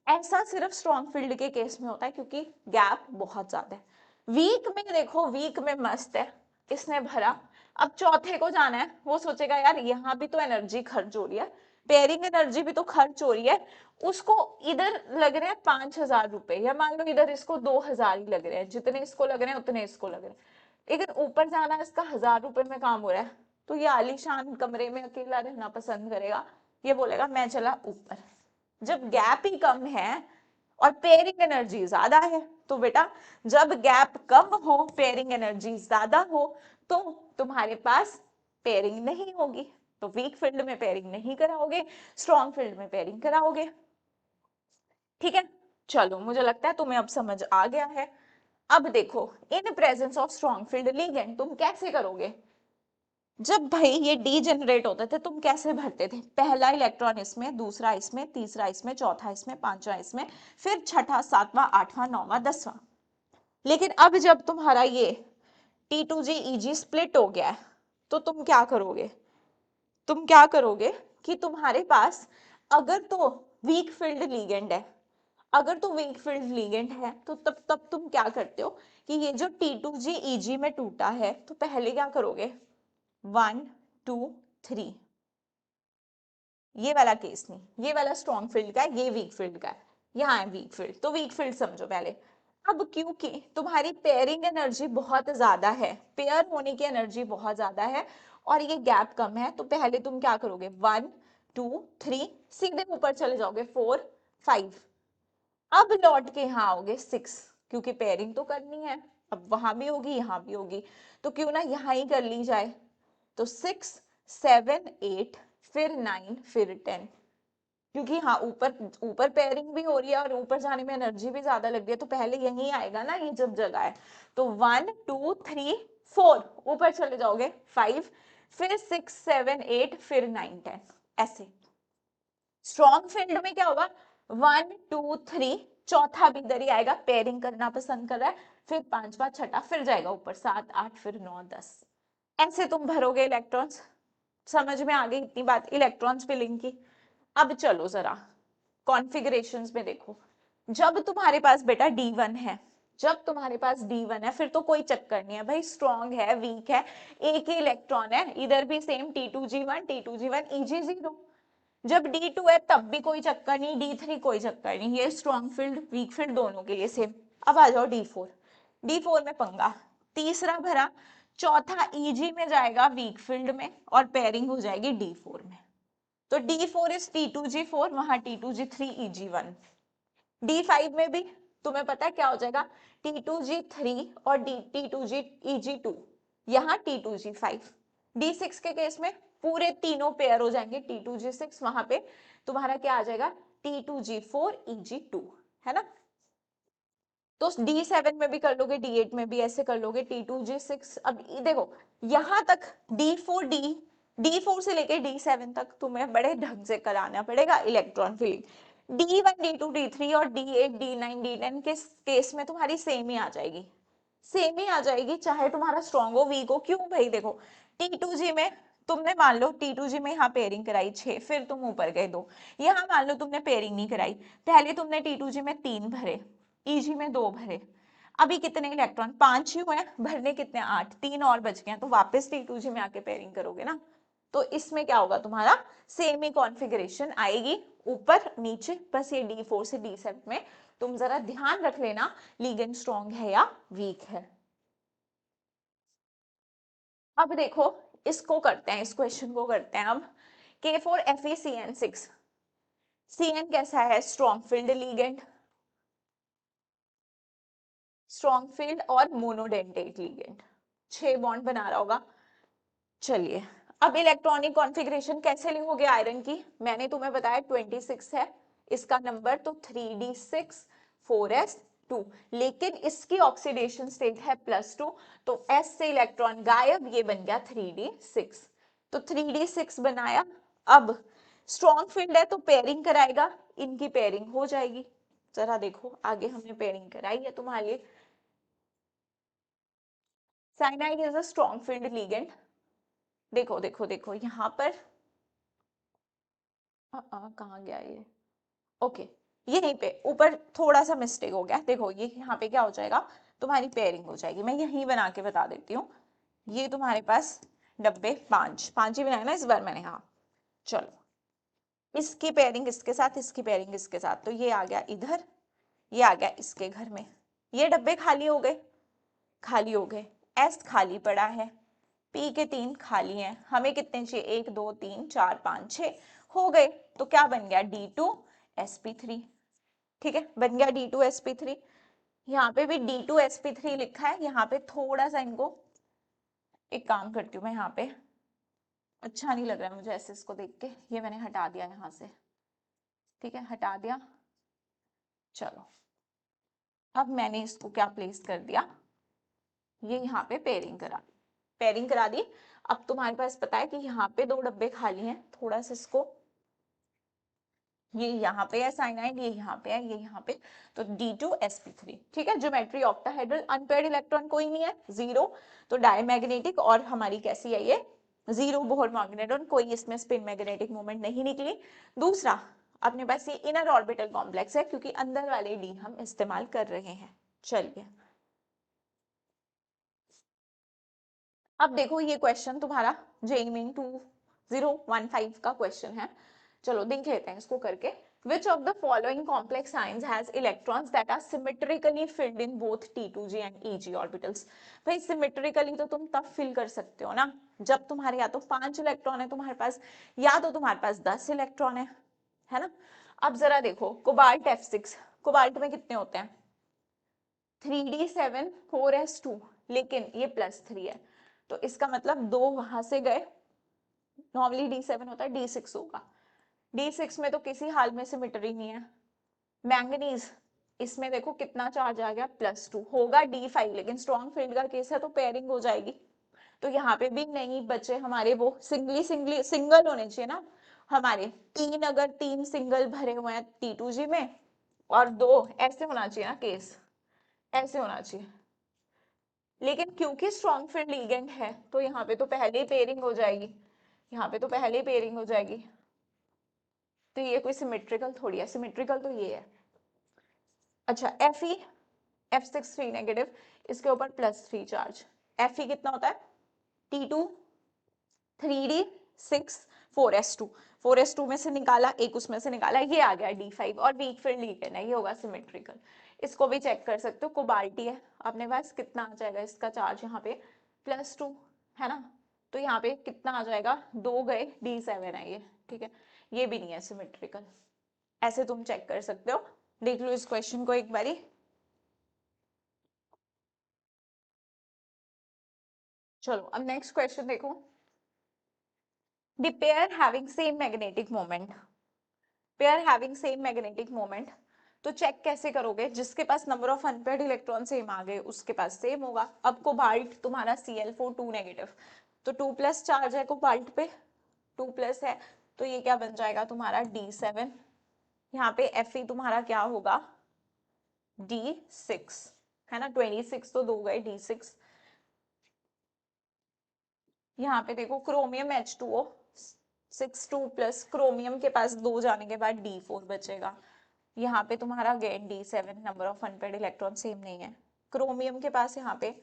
ऐसा सिर्फ स्ट्रॉन्ग फील्ड के केस में होता है क्योंकि गैप बहुत ज्यादा है. वीक में देखो, वीक में मस्त है, इसने भरा. अब चौथे को जाना है, वो सोचेगा यार यहाँ भी तो एनर्जी खर्च हो रही है, पेयरिंग एनर्जी भी तो खर्च हो रही है, उसको इधर लग रहे हैं 5,000 रुपए, या मान लो इधर इसको 2,000 ही लग रहे हैं, जितने इसको लग रहे हैं उतने इसको लग रहे हैं, लेकिन ऊपर जाना इसका 1,000 रुपए में काम हो रहा है. तो ये आलीशान कमरे में अकेला रहना पसंद करेगा, ये बोलेगा मैं चला ऊपर. जब गैप ही कम है और पेयरिंग एनर्जी ज्यादा है, तो बेटा जब गैप कम हो, पेयरिंग एनर्जी ज्यादा हो, तो तुम्हारे पास पेयरिंग नहीं होगी, तो वीक फील्ड में पेयरिंग नहीं कराओगे, स्ट्रॉन्ग फील्ड में पेयरिंग कराओगे. ठीक है. चलो, मुझे लगता है तुम्हें अब समझ आ गया है. अब देखो, in presence of strong field ligand तुम कैसे करोगे. जब भाई ये डी जनरेट होते थे तुम कैसे भरते थे, पहला इलेक्ट्रॉन इसमें, दूसरा इसमें, तीसरा इसमें, चौथा इसमें, पांचवा इसमें, फिर छठा, सातवां, आठवां, नौवां, 10वां. लेकिन अब जब तुम्हारा ये T2G EG स्प्लिट हो गया है, तो तुम क्या करोगे कि तुम्हारे पास अगर तो वीक फील्ड लिगेंड है, तो तब तुम क्या करते हो कि ये जो T2G EG में टूटा है, तो पहले क्या करोगे, 1 2 3, ये वाला केस नहीं, ये वाला स्ट्रॉन्ग फील्ड का है, ये वीक फील्ड का है, यहाँ है वीक फील्ड, तो वीक फील्ड समझो पहले. अब क्योंकि तुम्हारी पेयरिंग एनर्जी बहुत ज्यादा है, पेयर होने की एनर्जी बहुत ज्यादा है, और ये गैप कम है, तो पहले तुम क्या करोगे, 1 2 3, सीधे ऊपर चले जाओगे 4 5, अब लौट के यहाँ आओगे 6, क्योंकि पेयरिंग तो करनी है, अब वहां भी होगी यहाँ भी होगी, तो क्यों ना यहाँ ही कर ली जाए। तो 6 7 8 फिर 9 फिर 10, क्योंकि हाँ ऊपर ऊपर पेयरिंग भी हो रही है और ऊपर जाने में एनर्जी भी ज्यादा लग रही है, तो पहले यही आएगा ना, ये जब जगह है। तो 1 2 3 4, ऊपर चले जाओगे 5, फिर 6 7 8 फिर 9 10, ऐसे। स्ट्रॉन्ग फील्ड में क्या होगा, 1 2 3, चौथा भी इधर ही आएगा, पेयरिंग करना पसंद कर रहा है, फिर पांचवा छठा फिर जाएगा ऊपर 7 8 फिर 9 10, ऐसे तुम भरोगे इलेक्ट्रॉन्स। समझ में आ गई इतनी बात इलेक्ट्रॉन्स फिलिंग की। अब चलो जरा कॉन्फ़िगरेशंस में देखो, जब तुम्हारे पास बेटा D1 है, जब तुम्हारे पास D1 है फिर तो कोई चक्कर नहीं है भाई, स्ट्रॉन्ग है वीक है, एक ही इलेक्ट्रॉन है, इधर भी सेम T2G1 T2G1 Eg0। जब D2 है तब भी कोई चक्कर नहीं, D3 कोई चक्कर नहीं, ये स्ट्रॉन्ग फील्ड वीक फील्ड दोनों के लिए सेम। अब आ जाओ D4, D4 में पंगा, तीसरा भरा, चौथा Eg में जाएगा वीक फील्ड में और पेयरिंग हो जाएगी D4 में। तो D4 इज T2G4, वहां T2G3 Eg1। D5 में भी तुम्हें पता है क्या हो जाएगा, T2G3 और T2G Eg2, यहाँ T2G5। D6 के केस में पूरे तीनों पेयर हो जाएंगे T2G6, वहां पे तुम्हारा क्या आ जाएगा, T2G4 Eg2, है ना। तो D7 में भी कर लोगे, D8 में भी ऐसे कर लोगे, T2G6। अब देखो यहां तक D4 से लेके D7 तक तुम्हें बड़े ढंग से कराना पड़ेगा electron filling. D1 D2 D3 और D8 D9 D10 के केस में तुम्हारी सेम ही आ जाएगी, सेम ही आ जाएगी, चाहे तुम्हारा स्ट्रॉन्ग हो वीक हो। क्यों भाई, देखो T2G में तुमने मान लो T2G में यहाँ पेयरिंग कराई 6, फिर तुम ऊपर गए 2, यहाँ मान लो तुमने पेयरिंग नहीं कराई, पहले तुमने T2G में 3 भरे, Eg में 2 भरे, अभी कितने इलेक्ट्रॉन 5 ही हुए हैं, भरने कितने 8, 3 और बच गए, तो वापस T2G में आके पेयरिंग करोगे ना। तो इसमें क्या होगा, तुम्हारा सेम ही कॉन्फ़िगरेशन आएगी, ऊपर नीचे, बस ये D4 से D7 में तुम जरा ध्यान रख लेना लिगेंड स्ट्रॉन्ग है या वीक है। अब देखो इसको करते हैं, इस क्वेश्चन को करते हैं अब, K4FeCN6, Cn कैसा है, strong field ligand, strong field और मोनोडेंटेट लिगेंड, 6 बॉन्ड बना रहा होगा। चलिए अब इलेक्ट्रॉनिक कॉन्फ़िगरेशन कैसे लिखोगे आयरन की, मैंने तुम्हें बताया 26 है इसका नंबर, तो 3d6 4s2, लेकिन इसकी ऑक्सीडेशन स्टेट है +2, तो s से इलेक्ट्रॉन गायब, ये बन गया 3d6। तो 3d6 बनाया, अब स्ट्रॉन्ग फील्ड है तो पेयरिंग कराएगा, इनकी पेयरिंग हो जाएगी। जरा देखो आगे हमने पेयरिंग कराई है तुम्हारे लिए। Cyanide is a strong field ligand, देखो देखो देखो यहाँ पर कहाँ गया ये, ओके यहीं पे ऊपर थोड़ा सा मिस्टेक हो गया, देखो ये यहाँ पे क्या हो जाएगा, तुम्हारी पेयरिंग हो जाएगी, मैं यहीं बना के बता देती हूँ। ये तुम्हारे पास डब्बे 5 ही बनाए ना इस बार मैंने, हाँ चलो इसकी पेयरिंग इसके साथ, इसकी पेयरिंग इसके साथ, तो ये आ गया इधर, ये आ गया इसके घर में, ये डब्बे खाली हो गए, खाली हो गए, एस खाली पड़ा है, पी के 3 खाली हैं, हमें कितने चाहिए 1 2 3 4 5 6 हो गए, तो क्या बन गया D2sp3, ठीक है बन गया D2sp3। यहाँ पे भी D2sp3 लिखा है, यहाँ पे थोड़ा सा इनको, एक काम करती हूँ मैं, यहाँ पे अच्छा नहीं लग रहा है मुझे ऐसे इसको देख के, ये मैंने हटा दिया यहाँ से, ठीक है हटा दिया। चलो अब मैंने इसको क्या प्लेस कर दिया, ये यहाँ पे पेयरिंग करा दी। अब तुम्हारे पास पता है कि यहाँ पे 2 डब्बे खाली हैं, थोड़ा सा इसको, ये यहाँ पे है साइनाइड, ये यहाँ पे है, ये यहाँ पे, तो D2sp3, ठीक है। ज्योमेट्री ऑक्टाहेड्रल, अनपेयर्ड इलेक्ट्रॉन कोई नहीं है 0, तो डायमैग्नेटिक, और हमारी कैसी है ये 0 बोहर मैग्नेट्रॉन, कोई इसमें स्पिन मैग्नेटिक मोमेंट नहीं निकली। दूसरा अपने पास ये इनर ऑर्बिटल कॉम्प्लेक्स है, क्योंकि अंदर वाले D हम इस्तेमाल कर रहे हैं। चलिए अब देखो ये क्वेश्चन तुम्हारा JEE मेन 2015 का क्वेश्चन है, चलो देख लेते हैं इसको करके। Which of the following complex ions has electrons that are symmetrically filled in both T2G and EG orbitals? भाई symmetrically तो तुम तब fill कर सकते हो ना जब तुम्हारे या तो 5 इलेक्ट्रॉन है तुम्हारे पास या तो तुम्हारे पास 10 इलेक्ट्रॉन है ना। अब जरा देखो कोबाल्ट F6, कोबाल्ट में कितने होते हैं 3d7 4s2, लेकिन ये +3 है तो इसका मतलब 2 वहां से गए, नॉर्मली d7 होता है d6 होगा, d6 में तो किसी हाल में सिमेट्री नहीं है। मैंगनीज इसमें देखो कितना चार्ज आ गया +2 होगा d5, लेकिन स्ट्रॉन्ग फील्ड का केस है तो पेयरिंग हो जाएगी, तो यहाँ पे भी नहीं बचे हमारे वो सिंगल होने चाहिए ना हमारे, तीन अगर 3 सिंगल भरे हुए हैं T2G में और 2 ऐसे होना चाहिए ना केस, ऐसे होना चाहिए, लेकिन क्योंकि स्ट्रॉन्ग फील्ड लिगेंड है तो यहाँ पे तो पहले ही पेयरिंग हो जाएगी, यहाँ पे तो पहले ही पेयरिंग हो जाएगी, तो ये कोई सिमेट्रिकल थोड़ी है, सिमेट्रिकल तो ये है। अच्छा Fe F6 3 नेगेटिव, इसके ऊपर +3 चार्ज, Fe कितना होता है T2 3d6 4s2, 4s2 में से निकाला एक उसमें से निकाला, ये आ गया d5 और वीक फील्ड लिगेंड है, ये होगा सिमेट्रिकल। इसको भी चेक कर सकते हो, कोबाल्टी है अपने पास, कितना आ जाएगा इसका चार्ज यहाँ पे +2 है ना, तो यहाँ पे कितना आ जाएगा 2 गए d7 है ये, ठीक है, ये भी नहीं है सिमेट्रिकल, ऐसे तुम चेक कर सकते हो। देख लो इस क्वेश्चन को एक बारी। चलो अब नेक्स्ट क्वेश्चन देखो, the pair having same magnetic moment, pair having same magnetic moment, तो चेक कैसे करोगे, जिसके पास number of unpaired electron same आ गए उसके पास सेम होगा। अब कोबाल्ट तुम्हारा Cl4 2 नेगेटिव, तो 2+ चार्ज है कोबाल्ट पे, 2+ है, तो ये क्या बन जाएगा तुम्हारा d7, यहाँ पे Fe तुम्हारा क्या होगा d6 है ना, 26 तो 2 गए d6, यहाँ पे देखो क्रोमियम H2O 6 2+ क्रोमियम के पास 2 जाने के बाद d4 बचेगा, यहाँ पे तुम्हारा again d7, number of unpaired electron same नहीं है, क्रोमियम के पास यहाँ पे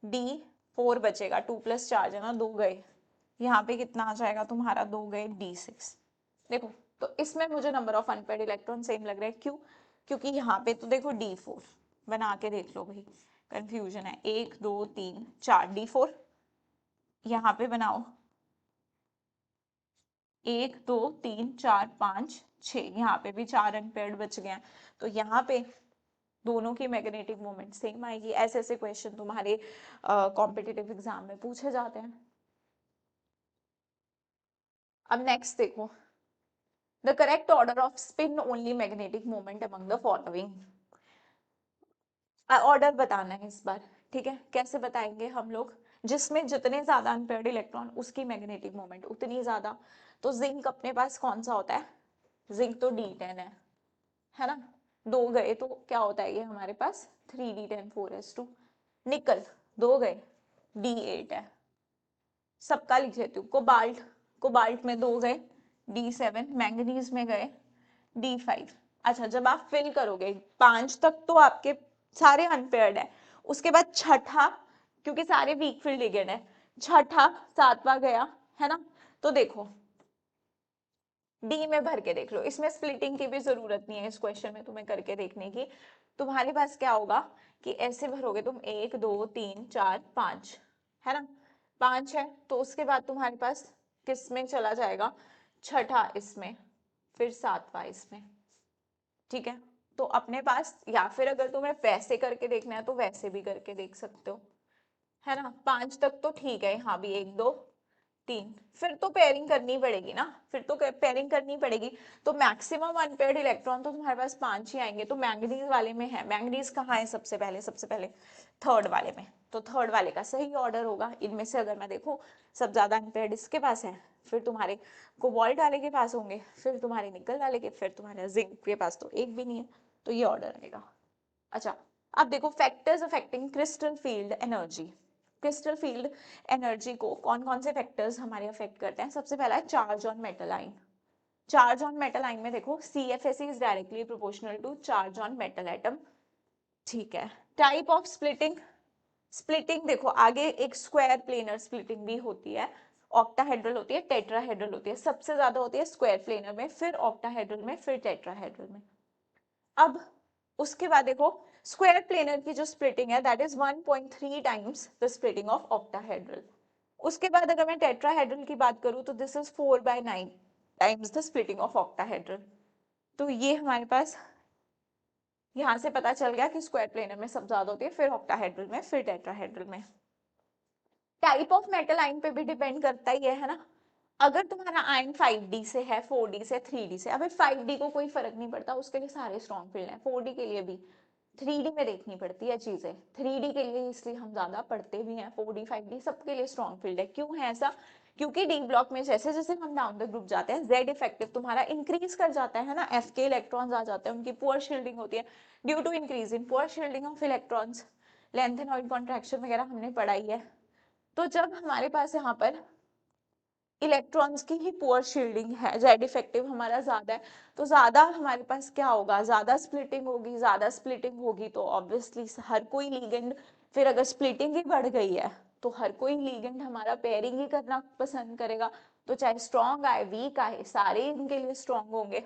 d4 बचेगा, 2+ चार्ज है ना, 2 गए, यहाँ पे कितना आ जाएगा तुम्हारा 2 गए d6। देखो तो इसमें मुझे number of unpaired electron same लग रहा है, क्यों, क्योंकि यहाँ पे तो देखो d4 बना के देख लो भाई, कंफ्यूजन है, 1 2 3 4 d4, यहाँ पे बनाओ 1 2 3 4 5 6, यहाँ पे भी 4 अनपेयर्ड बच गए हैं, तो यहाँ पे दोनों की मैग्नेटिक मोमेंट सेम आएगी। ऐसे ऐसे क्वेश्चन तुम्हारे कॉम्पिटिटिव एग्जाम में पूछे जाते हैं। अब नेक्स्ट देखो, the correct order off spin only magnetic moment among the following, order बताना है इस बार, ठीक है, कैसे बताएंगे हम लोग, जिसमें जितने ज्यादा अनपेयर्ड इलेक्ट्रॉन उसकी मैग्नेटिक मोमेंट उतनी ज्यादा, तो जिंक अपने पास कौन सा होता है, जिंक तो d10 है ना, 2 गए तो क्या होता है ये हमारे पास 3d10 4s2, निकल 2 गए d8 है, सबका लिख लेती हूँ, कोबाल्ट, कोबाल्ट में 2 गए d7, मैंगनीज में गए d5। अच्छा जब आप फिल करोगे 5 तक तो आपके सारे अनपेयर्ड है, उसके बाद छठा, क्योंकि सारे वीक फील्ड लिगेंड है, छठा 7वां गया है ना, तो देखो डी में भर के देख लो, इसमें स्प्लिटिंग की भी जरूरत नहीं है इस क्वेश्चन में तुम्हें करके देखने की, तुम्हारे पास क्या होगा कि ऐसे भरोगे तुम 1 2 3 4 5 है ना, 5 है तो उसके बाद तुम्हारे पास किस में चला जाएगा, छठा इसमें, फिर 7वां इसमें, ठीक है, तो अपने पास, या फिर अगर तुम्हें वैसे करके देखना है तो वैसे भी करके देख सकते हो, है ना, 5 तक तो ठीक है, यहाँ भी 1 2 3, फिर तो पेयरिंग करनी पड़ेगी ना, फिर तो पेयरिंग करनी पड़ेगी, तो मैक्सिमम अनपेयर्ड इलेक्ट्रॉन तो तुम्हारे पास 5 ही आएंगे, तो मैंगनीज वाले में है, मैंगनीज कहाँ है सबसे पहले थर्ड वाले में, तो थर्ड वाले का सही ऑर्डर होगा, इनमें से अगर मैं देखूं सब ज्यादा अनपेयर्ड इसके पास है, फिर तुम्हारे कोबाल्ट वाले के पास होंगे, फिर तुम्हारे निकल वाले के, फिर तुम्हारे जिंक के पास तो एक भी नहीं है, तो ये ऑर्डर आएगा। अच्छा अब देखो factors affecting crystal field energy, crystal field energy को कौन कौन से फैक्टर्स हमारे अफेक्ट करते हैं, सबसे पहला है charge on metal ion, charge on metal ion में देखो CFSE is directly proportional to charge on metal atom, ठीक है, टाइप ऑफ स्प्लिटिंग, स्प्लिटिंग देखो आगे एक स्क्वायर प्लेनर स्प्लिटिंग भी होती है ऑक्टाहेड्रल होती है, टेट्राहेड्रल होती है। सबसे ज्यादा होती है स्क्वायर प्लेनर में, फिर ऑक्टाहेड्रल में, फिर टेट्राहेड्रल में। अब उसके बाद देखो स्क्वायर प्लेनर की जो स्प्लिटिंग है that is 1.3 times the splitting of octahedral. उसके बाद अगर मैं टेट्राहेड्रल की बात करूं तो this is 4/9 times the splitting of octahedral. तो ये हमारे पास यहां से पता चल गया कि स्क्वायर प्लेनर में सब ज्यादा होती है, फिर ऑक्टाहेड्रल में, फिर टेट्राहेड्रल में। टाइप ऑफ मेटल आयन पे भी डिपेंड करता ही है ना। अगर तुम्हारा आयन 5D से है, 4D से, 3D से, अबे 5D को कोई फर्क नहीं पड़ता, उसके लिए सारे स्ट्रॉन्ग फील्ड है, 4D के लिए भी 3D में देखनी पड़ती है चीजें, 3D के लिए इसलिए हम ज्यादा पढ़ते भी हैं। 4D 5D सबके लिए स्ट्रॉन्ग फील्ड है। क्यों है ऐसा? क्योंकि डी ब्लॉक में जैसे जैसे हम डाउन द ग्रुप जाते हैं जेड इफेक्टिव तुम्हारा इंक्रीज कर जाता है ना, एफ के इलेक्ट्रॉन्स आ जाते हैं, उनकी पुअर शील्डिंग होती है due to increase in poor shielding of electrons. Lanthanoid contraction वगैरह हमने पढ़ाई है। तो जब हमारे पास यहाँ पर इलेक्ट्रॉन्स की ही पुअर शील्डिंग है, जेड इफेक्टिव हमारा ज्यादा है, तो ज्यादा हमारे पास क्या होगा, ज्यादा स्प्लिटिंग होगी। ज्यादा स्प्लिटिंग होगी तो ऑब्वियसली हर कोई लीगेंड, फिर अगर स्प्लिटिंग ही बढ़ गई है तो हर कोई लीगेंड हमारा पेयरिंग ही करना पसंद करेगा। तो चाहे स्ट्रॉन्ग आए वीक आए सारे इनके लिए स्ट्रॉन्ग होंगे।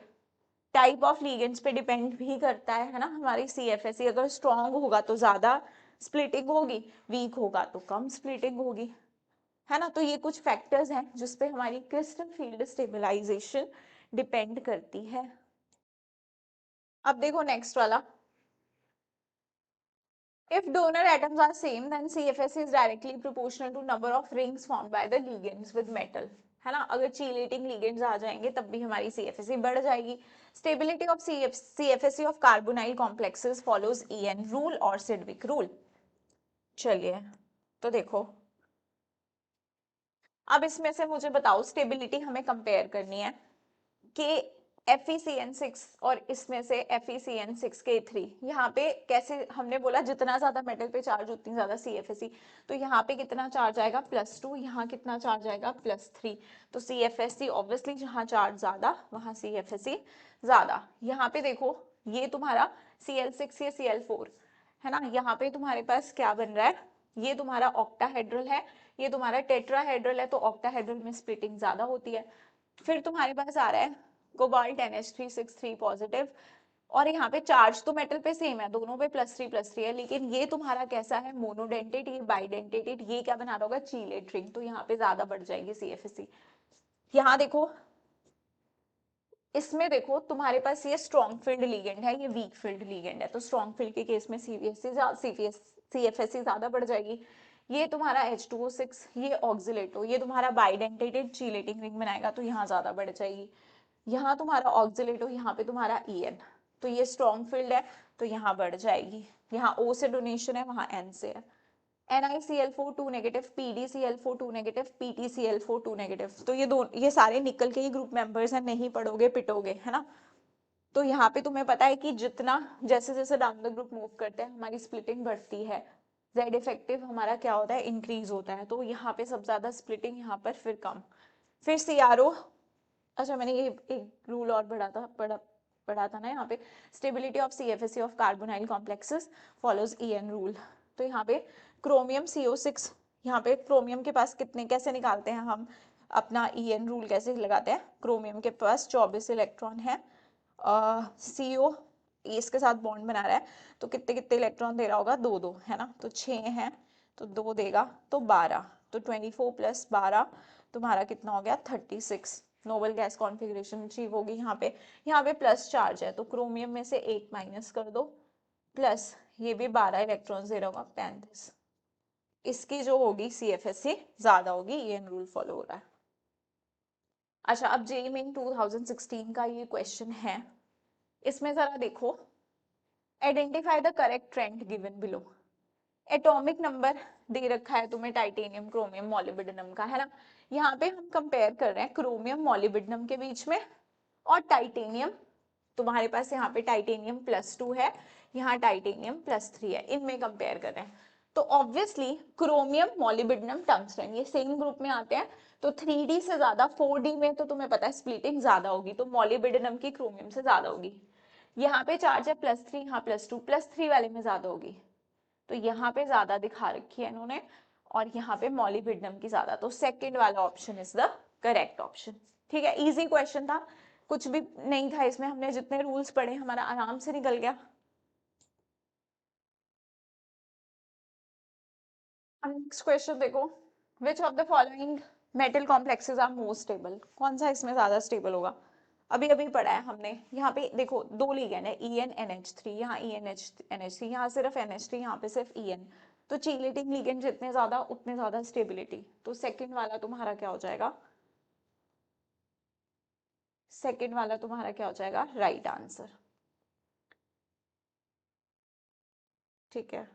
टाइप ऑफ लीगेंड्स पे डिपेंड भी करता है ना हमारी CFSE। अगर स्ट्रॉन्ग होगा तो ज्यादा स्प्लिटिंग होगी, वीक होगा तो कम स्प्लिटिंग होगी, है ना। तो ये कुछ फैक्टर्स हैं जिसपे हमारी क्रिस्टल फील्ड स्टेबलाइजेशन डिपेंड करती है। अब देखो नेक्स्ट वाला, if donor atoms are same then CFS is directly proportional to number of rings formed by the ligands with metal, है ना। अगर चीलेटिंग लिगेंड्स आ जाएंगे तब भी हमारी CFSE बढ़ जाएगी। Stability of CFSE of carbonyl complexes follows EN rule और सिडविक रूल। चलिए तो देखो अब इसमें से मुझे बताओ स्टेबिलिटी हमें कंपेयर करनी है कि FeCN6 और इसमें से FeCN6K3 यहाँ पे कैसे, हमने बोला जितना ज्यादा मेटल पे चार्ज उतनी ज्यादा CFSE। तो यहाँ पे कितना चार्ज आएगा +2, यहाँ कितना चार्ज आएगा +3। तो CFSE ऑब्वियसली जहाँ चार्ज ज्यादा वहाँ CFSE ज्यादा। यहाँ पे देखो ये तुम्हारा Cl6 या Cl4 है ना, यहाँ पे तुम्हारे पास क्या बन रहा है, ये तुम्हारा ऑक्टाहेड्रल है, ये तुम्हारा टेट्राहेड्रल है, तो ऑक्टाहेड्रल में स्प्लिटिंग ज्यादा होती है। फिर तुम्हारे पास आ रहा है कोबाल्ट NH363 पॉजिटिव, और यहाँ पे चार्ज तो मेटल पे सेम है, दोनों पे +3 है, लेकिन ये तुम्हारा कैसा है मोनोडेंटेड, ये बाइडेंटेड, ये क्या बना रहा होगा चीलेट रिंग, तो यहाँ पे ज्यादा बढ़ जाएगी CFSE। यहाँ देखो इसमें देखो तुम्हारे पास ये स्ट्रॉन्ग फील्ड लिगेंड है, ये वीक फील्ड लिगेंड है, तो स्ट्रॉन्ग फील्ड के केस में CFSE ज्यादा बढ़ जाएगी। ये तुम्हारा H2O6 ये ऑक्सिलेटो, ये तुम्हारा बाइडेंटेटेड चीलेटिंग रिंग बनाएगा तो यहाँ ज्यादा बढ़ जाएगी। यहाँ तुम्हारा ऑक्सिलेटो, यहाँ पे तुम्हारा EN, तो ये स्ट्रॉन्ग फील्ड है तो यहाँ बढ़ जाएगी। यहाँ O से डोनेशन है, वहाँ N से है। NiCl4 2 negative, PdCl4 2 negative, PtCl4 2 negative, तो ये सारे निकल के ही ग्रुप मेंबर्स हैं, नहीं पढ़ोगे पिटोगे, है ना। तो यहाँ पे तुम्हें पता है कि जितना जैसे जैसे डाउन द ग्रुप मूव करते हैं हमारी स्प्लिटिंग बढ़ती है, जेड इफेक्टिव हमारा क्या होता है इंक्रीज होता है, तो यहाँ पे सब ज्यादा स्प्लिटिंग, यहाँ पर फिर कम। फिर CRO, अच्छा मैंने ये एक रूल और पढ़ा था ना यहाँ पे, stability of CFSE of carbonyl complexes follows EN rule. तो यहाँ पे क्रोमियम CO6, यहाँ पे क्रोमियम के पास कितने, कैसे निकालते हैं हम अपना EN रूल कैसे लगाते हैं, क्रोमियम के पास 24 इलेक्ट्रॉन है, CO इसके साथ बॉन्ड बना रहा है, तो कितने कितने इलेक्ट्रॉन दे रहा होगा, 2 2 है ना, तो 6 है तो 2 देगा तो 12, तो 24 + 12 तुम्हारा कितना हो गया 36 नोबल गैस कॉन्फ़िगरेशन अचीव होगी। यहाँ पे प्लस चार्ज है तो क्रोमियम में से 1 माइनस कर दो, प्लस ये भी 12 इलेक्ट्रॉन दे रहा होगा 35, इसकी जो होगी CFSE ज्यादा होगी, EN रूल फॉलो हो रहा है। अच्छा अब JEE मेन 2016 का ये क्वेश्चन है, इसमें जरा देखो, identify the correct trend given below. Atomic number दे रखा है तुम्हें टाइटेनियम क्रोमियम मॉलिब्डेनम का, है ना। यहाँ पे हम कंपेयर कर रहे हैं क्रोमियम मॉलिब्डेनम के बीच में और टाइटेनियम, तुम्हारे पास यहाँ पे टाइटेनियम +2 है, यहाँ टाइटेनियम +3 है, इनमें कंपेयर कर रहे हैं। तो ऑब्वियसली क्रोमियम मॉलिब्डेनम टंगस्टन ये सेम ग्रुप में आते हैं, तो 3D से ज्यादा 4D में तो तुम्हें पता है स्प्लिटिंग ज्यादा होगी, तो मॉलिब्डेनम की क्रोमियम से ज्यादा होगी। यहाँ पे चार्ज है +3, यहाँ +2, +3 वाले में ज्यादा होगी, तो यहाँ पे ज्यादा दिखा रखी है इन्होंने। और यहाँ पे मॉलिब्डेनम की ज्यादा, तो सेकंड वाला option is the correct option. ठीक है, इजी क्वेश्चन था, कुछ भी नहीं था इसमें, हमने जितने रूल्स पढ़े हमारा आराम से निकल गया। अब नेक्स्ट क्वेश्चन देखो, which of the following metal complexes are more stable, कौन सा इसमें ज्यादा स्टेबल होगा। अभी अभी पढ़ा है हमने, यहाँ पे देखो दो लिगेंड है EN NH3, यहाँ ENH NH3, यहाँ सिर्फ NH3, यहाँ पे सिर्फ EN, तो चीलेटिंग लिगेंड जितने ज्यादा उतने ज्यादा स्टेबिलिटी, तो सेकंड वाला तुम्हारा क्या हो जाएगा, सेकंड वाला तुम्हारा क्या हो जाएगा, राइट आंसर। ठीक है,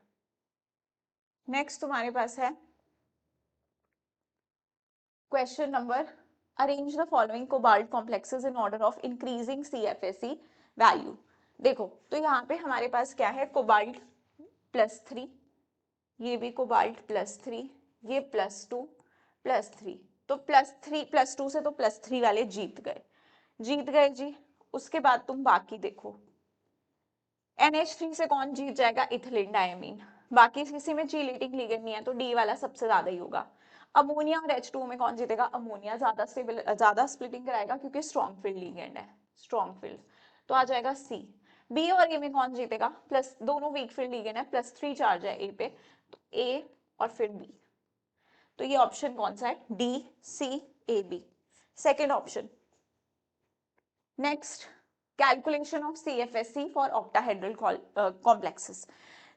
नेक्स्ट तुम्हारे पास है question number, arrange the following cobalt complexes in order of increasing CFSE value. देखो तो यहाँ पे हमारे पास क्या है, कोबाल्ट +3, ये भी कोबाल्ट +3, ये +2 +3, तो +3 +2 से तो +3 वाले जीत गए, जीत गए जी। उसके बाद तुम बाकी देखो, NH3 से कौन जीत जाएगा, इथिलीन डायमीन, बाकी किसी में चीलेटिंग लिगेंड नहीं है तो D वाला सबसे ज्यादा ही होगा। अमोनिया और H2 में कौन जीतेगा, अमोनिया ज्यादा स्टेबल, ज्यादा स्प्लिटिंग कराएगा क्योंकि स्ट्रॉन्ग फील्ड लिगेंड है, स्ट्रॉन्ग फील्ड, तो आ जाएगा C। B और A में कौन जीतेगा, प्लस दोनों वीक फील्ड लिगेंड है, +3 चार्ज है A पे, तो A और फिर B, तो ये ऑप्शन कौन सा है, DCAB, second option. Next, calculation of CFSE for octahedral complexes,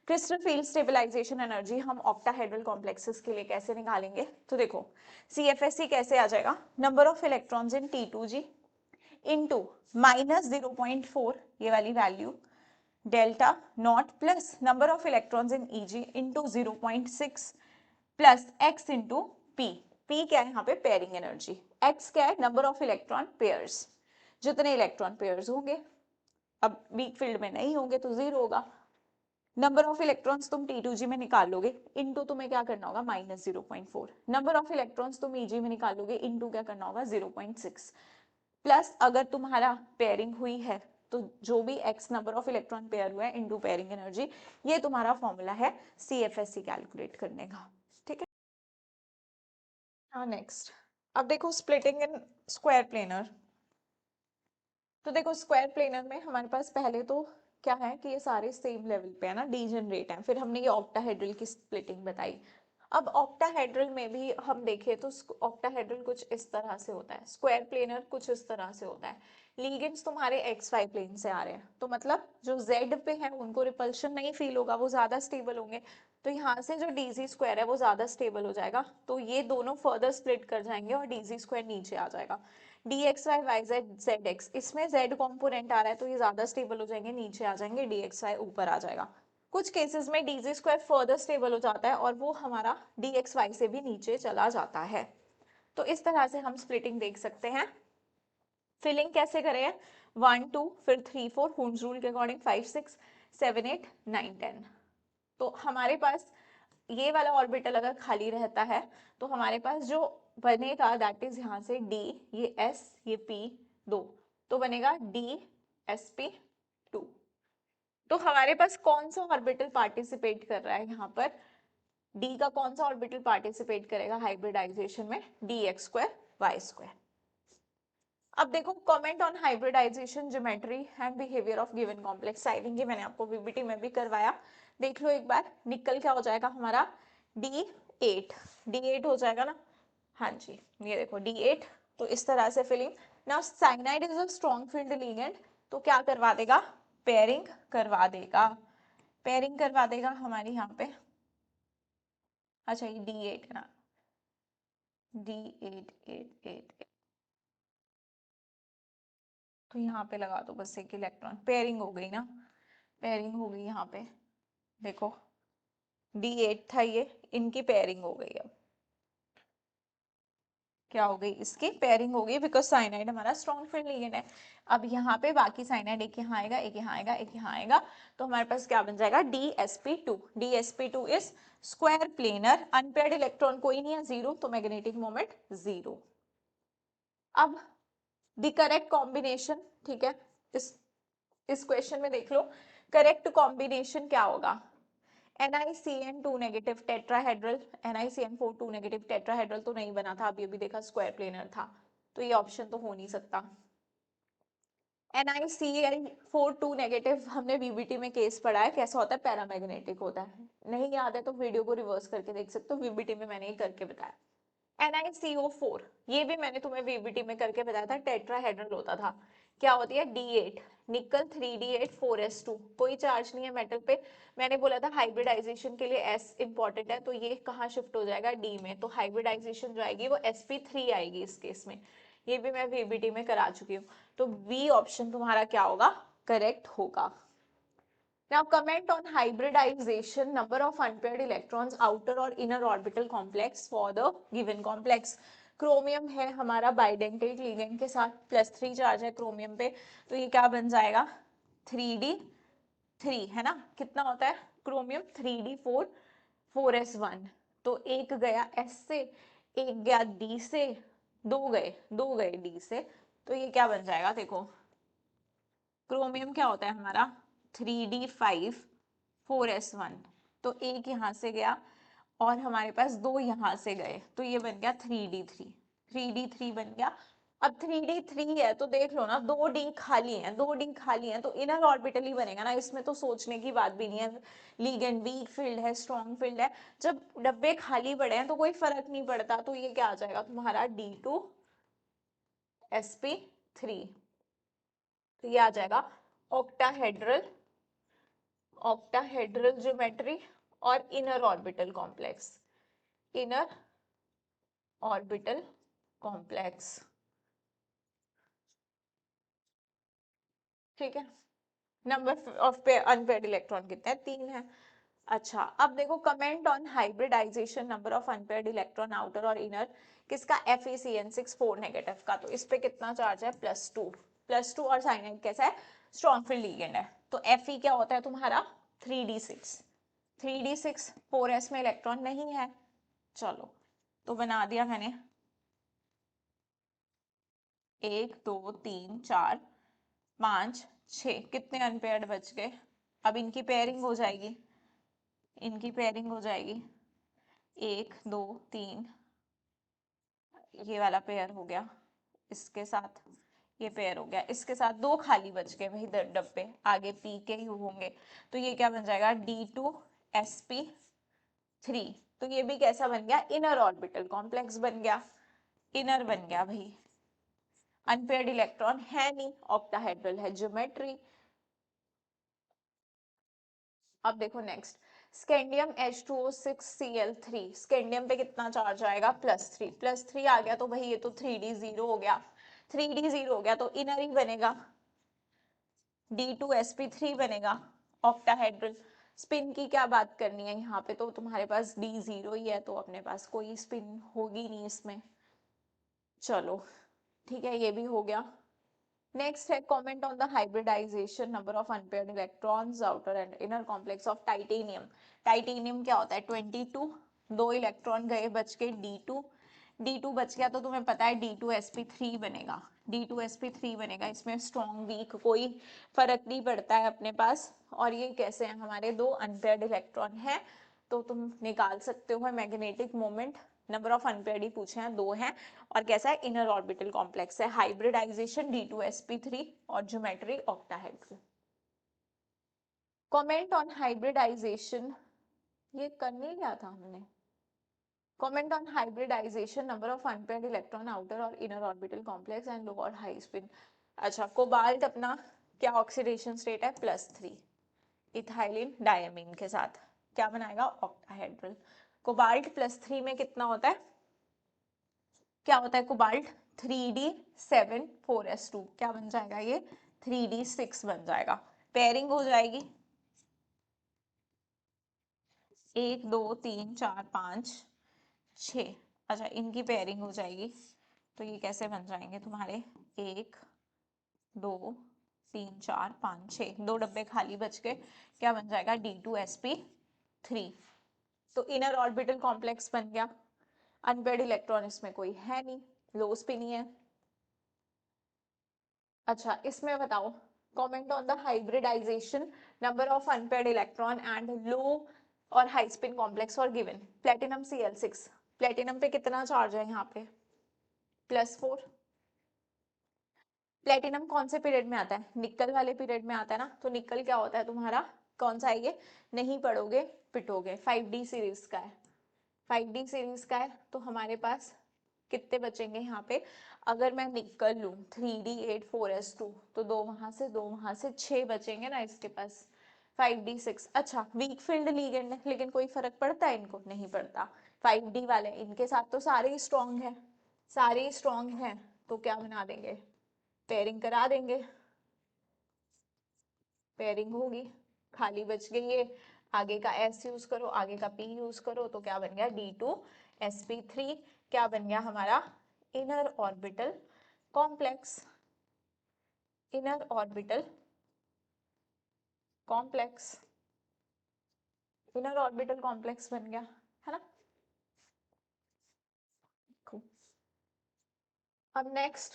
crystal field stabilisation energy हम ऑक्टाहेड्रल कॉम्प्लेक्सेस के लिए कैसे निकालेंगे, तो देखो CFSE कैसे आ जाएगा, number of electrons in T2G into -0.4 ये वाली value, delta not plus number of electrons in EG into 0.6 plus x into P, P क्या है यहाँ पे, पेयरिंग एनर्जी, x क्या है, नंबर ऑफ इलेक्ट्रॉन पेयर्स, जितने इलेक्ट्रॉन पेयर्स होंगे, अब वीक फील्ड में नहीं होंगे तो 0 होगा, नंबर ऑफ इलेक्ट्रॉन्स तुम T2G में निकाल लोगे, इनटू तुम्हें क्या करना होगा, -0.4, नंबर ऑफ इलेक्ट्रॉन्स तुम EG में निकाल लोगे, इनटू क्या करना होगा, 0.6, प्लस अगर तुम्हारा पेयरिंग हुई है तो जो भी x number of electron pair हुआ है इनटू पेयरिंग एनर्जी, ये तुम्हारा फॉर्मूला है CFSE कैलकुलेट करने का। ठीक है, हाँ नेक्स्ट, अब देखो स्प्लिटिंग इन स्क्वायर प्लेनर, तो देखो स्क्वायर प्लेनर में हमारे पास पहले तो क्या है कि ये सारे सेम लेवल पे है ना, डीजेनरेट है, फिर हमने ये ऑक्टाहेड्रल की स्प्लिटिंग बताई। अब ऑक्टाहेड्रल में भी हम देखें तो ऑक्टाहेड्रल कुछ इस तरह से होता है, स्क्वायर प्लेनर कुछ इस तरह से होता है, लीगेंड्स तुम्हारे XY प्लेन से आ रहे हैं, तो मतलब जो Z पे है उनको रिपल्शन नहीं फील होगा, वो ज्यादा स्टेबल होंगे, तो यहाँ से जो DZ स्क्वायर है वो ज्यादा स्टेबल हो जाएगा, तो ये दोनों फर्दर स्प्लिट कर जाएंगे और DZ स्क्वायर नीचे आ जाएगा, DXY YZ ZX, इसमें Z कॉम्पोनेंट आ रहा है तो ये ज्यादा स्टेबल हो जाएंगे, नीचे आ जाएंगे, DXY ऊपर आ जाएगा। कुछ केसेस में DZ स्क्वायर फर्दर स्टेबल हो जाता है और वो हमारा DXY से भी नीचे चला जाता है, तो इस तरह से हम स्प्लिटिंग देख सकते हैं। फिलिंग कैसे करें, 1 2 फिर 3 4, हुन्स रूल के अकॉर्डिंग 5 6 7 8 9 10, तो हमारे पास ये वाला ऑर्बिटल अगर खाली रहता है तो हमारे पास जो बनेगा दैट इज यहाँ से D, ये S, ये P, 2, तो बनेगा DsP2, तो हमारे पास कौन सा ऑर्बिटल पार्टिसिपेट कर रहा है यहाँ पर, D का कौन सा ऑर्बिटल पार्टिसिपेट करेगा हाइब्रिडाइजेशन में, DX2Y2। अब देखो comment on hybridisation geometry and behaviour of given complex, I think ये मैंने आपको PPT में भी करवाया, देख लो एक बार, निकल क्या हो जाएगा हमारा, D8 हो जाएगा ना, हाँ जी ये देखो D8, तो इस तरह से filling. Now cyanide is a strong field ligand, तो क्या करवा देगा, पेयरिंग करवा देगा, पेयरिंग करवा देगा हमारी यहाँ पे, अच्छा ये D8 है ना, D8 तो यहाँ पे लगा दो बस एक इलेक्ट्रॉन, पेयरिंग हो गई ना, पेयरिंग हो गई यहाँ पे, देखो D8 था ये, इनकी पेयरिंग हो गई, अब क्या हो गई, इसकी पेयरिंग हो गई, बिकॉज साइनाइड हमारा स्ट्रॉन्ग फील्ड लिगेंड है। अब यहाँ पे बाकी साइनाइड एक यहाँ आएगा, एक यहाँ आएगा, एक यहाँ आएगा, तो हमारे पास क्या बन जाएगा, DsP2, DsP2 is square planar, unpaired electron कोई नहीं है, 0, तो मैग्नेटिक मोमेंट 0। अब द करेक्ट कॉम्बिनेशन, ठीक है, इस क्वेश्चन में देख लो करेक्ट कॉम्बिनेशन क्या होगा, NiCN2 negative tetrahedral, NiCN4 2 negative tetrahedral तो नहीं बना था, अभी अभी देखा स्क्वायर प्लेनर था, तो ये ऑप्शन तो हो नहीं सकता। NiCl4 2 नेगेटिव हमने VBT में केस पढ़ा है, कैसा होता है, पैरामैग्नेटिक होता है। नहीं याद है तो वीडियो को रिवर्स करके देख सकते हो, VBT में मैंने ये करके बताया। NiCO4 ये भी मैंने तुम्हें VBT में करके बताया था, टेट्राहेड्रल होता था। क्या होती है, D8 निकल 3D8 4s2, कोई चार्ज नहीं है मेटल पे। मैंने बोला था हाइब्रिडाइजेशन के लिए S इंपॉर्टेंट है, तो ये कहाँ शिफ्ट हो जाएगा, D में, तो हाइब्रिडाइजेशन जो आएगी वो sp3 आएगी इस केस में। ये भी मैं VBT में करा चुकी हूँ, तो B ऑप्शन तुम्हारा क्या होगा, करेक्ट होगा। Now comment on hybridization, number of unpaired electrons outer और inner orbital complex for the given complex। Chromium है हमारा बाइडेंटिक लिगेंड के साथ, +3 चार्ज है क्रोमियम पे, तो ये क्या बन जाएगा, 3D3 है ना। कितना होता है क्रोमियम, 3D4 4s1, तो एक गया S से, एक गया D से, दो गए D से, तो ये क्या बन जाएगा, देखो क्रोमियम क्या होता है हमारा, 3D5 4s1, तो एक यहाँ से गया और हमारे पास दो यहाँ से गए, तो ये बन गया 3D3 बन गया। अब 3D3 है तो देख लो ना, 2D खाली है, 2D खाली है, तो इनर ऑर्बिटल ही बनेगा ना, इसमें तो सोचने की बात भी नहीं है। लिगेंड वीक फील्ड है, स्ट्रॉन्ग फील्ड है, जब डब्बे खाली पड़े हैं तो कोई फर्क नहीं पड़ता, तो ये क्या आ जाएगा तुम्हारा D2sp3, तो ये आ जाएगा ऑक्टाहेड्रल, ऑक्टाहेड्रल ज्योमेट्री और inner orbital complex, inner orbital complex, ठीक है। नंबर ऑफ अनपेयर्ड इलेक्ट्रॉन कितने हैं, 3 है। अच्छा अब देखो, comment on hybridisation, number of unpaired electron outer और इनर, किसका, FeCN6 4 नेगेटिव का, तो इस पे कितना चार्ज है, +2 और साइनाइड कैसा है, स्ट्रॉन्ग फील्ड लिगेंड है, तो Fe क्या होता है तुम्हारा, 3D6 4s में इलेक्ट्रॉन नहीं है, चलो तो बना दिया मैंने, 1 2 3 4 5 6, कितने अनपेयर्ड बच गए। अब इनकी पेयरिंग हो जाएगी, इनकी पेयरिंग हो जाएगी, 1 2 3, ये वाला पेयर हो गया, इसके साथ ये पेयर हो गया, इसके साथ दो खाली बच गए वही डब्बे, आगे पी के ही होंगे, तो ये क्या बन जाएगा, D2sp3, तो ये भी कैसा बन गया, इनर ऑर्बिटल कॉम्प्लेक्स बन गया, इनर बन गया भाई, अनपेयर्ड इलेक्ट्रॉन है नहीं, ऑक्टाहेड्रल है ज्योमेट्री। अब देखो नेक्स्ट, स्कैंडियम H2O6Cl3, स्कैंडियम पे कितना चार्ज आएगा, +3 आ गया, तो भाई ये तो 3D0 हो गया, 3D0 हो गया तो इनर ही बनेगा, D2sp3 बनेगा, ऑक्टाहेड्रल। स्पिन की क्या बात करनी है, यहाँ पे तो तुम्हारे पास D0 ही है, तो अपने पास कोई स्पिन होगी नहीं इसमें, चलो ठीक है, ये भी हो गया। नेक्स्ट है, comment on the hybridisation, number of unpaired electrons outer and inner complex of titanium. Titanium क्या होता है, 22, दो इलेक्ट्रॉन गए बच के D2 बच गया, तो तुम्हें पता है D2sp3 बनेगा, D2sp3 बनेगा, इसमें स्ट्रॉन्ग वीक कोई फर्क नहीं पड़ता है अपने पास। और ये कैसे हैं, हमारे दो अनपेयर्ड इलेक्ट्रॉन है, तो तुम निकाल सकते हो magnetic moment, number of unpaired ही पूछे हैं, दो हैं, और कैसा है, इनर ऑर्बिटल कॉम्प्लेक्स है, हाइब्रिडाइजेशन D2sp3 और geometry octahedral. Comment on hybridisation, ये करने क्या था हमने, comment on hybridisation, number of unpaired electron outer और inner orbital complex and low और हाई स्पिन। अच्छा कोबाल्ट अपना क्या ऑक्सीडेशन स्टेट है, +3, इथाइलिन डायमीन के साथ क्या बनाएगा, ऑक्टाहेड्रल। कोबाल्ट +3 में कितना होता है, क्या होता है कोबाल्ट, 3D7 4s2, क्या बन जाएगा ये, 3D6 बन जाएगा, पेयरिंग हो जाएगी, 1 2 3 4 5 6, अच्छा इनकी पेयरिंग हो जाएगी, तो ये कैसे बन जाएंगे तुम्हारे, 1 2 3 4 5 6, दो डब्बे खाली बच गए, क्या बन जाएगा, D2sp3, तो इनर ऑर्बिटल कॉम्प्लेक्स बन गया, अनपेयर्ड इलेक्ट्रॉन इसमें कोई है नहीं, लो स्पिन ही है। अच्छा इसमें बताओ, comment on the hybridisation, number of unpaired electron and low और हाई स्पिन कॉम्प्लेक्स और गिवन प्लेटिनम Cl6, प्लेटिनम पे कितना चार्ज है यहाँ पे +4। प्लेटिनम कौन से पीरियड में आता है, निकल वाले पीरियड में आता है ना, तो निकल क्या होता है तुम्हारा, कौन सा है ये, नहीं पढ़ोगे पिटोगे, 5D सीरीज का है, 5D सीरीज का है। तो हमारे पास कितने बचेंगे यहाँ पे, अगर मैं निकल लूँ 3D8 4s2 तो 2 वहां से 2 वहां से 6 बचेंगे ना इसके पास, 5D6। अच्छा वीक फील्ड लिगेंड है, लेकिन कोई फर्क पड़ता है इनको, नहीं पड़ता। 5D वाले इनके साथ तो सारे ही स्ट्रॉन्ग है, सारे ही स्ट्रॉन्ग हैं, तो क्या बना देंगे, पेयरिंग करा देंगे, पेयरिंग होगी, खाली बच गई ये, आगे का S यूज करो, आगे का P यूज करो, तो क्या बन गया D2sp3, क्या बन गया हमारा inner orbital complex, inner orbital complex, inner orbital complex बन गया, है ना। अब next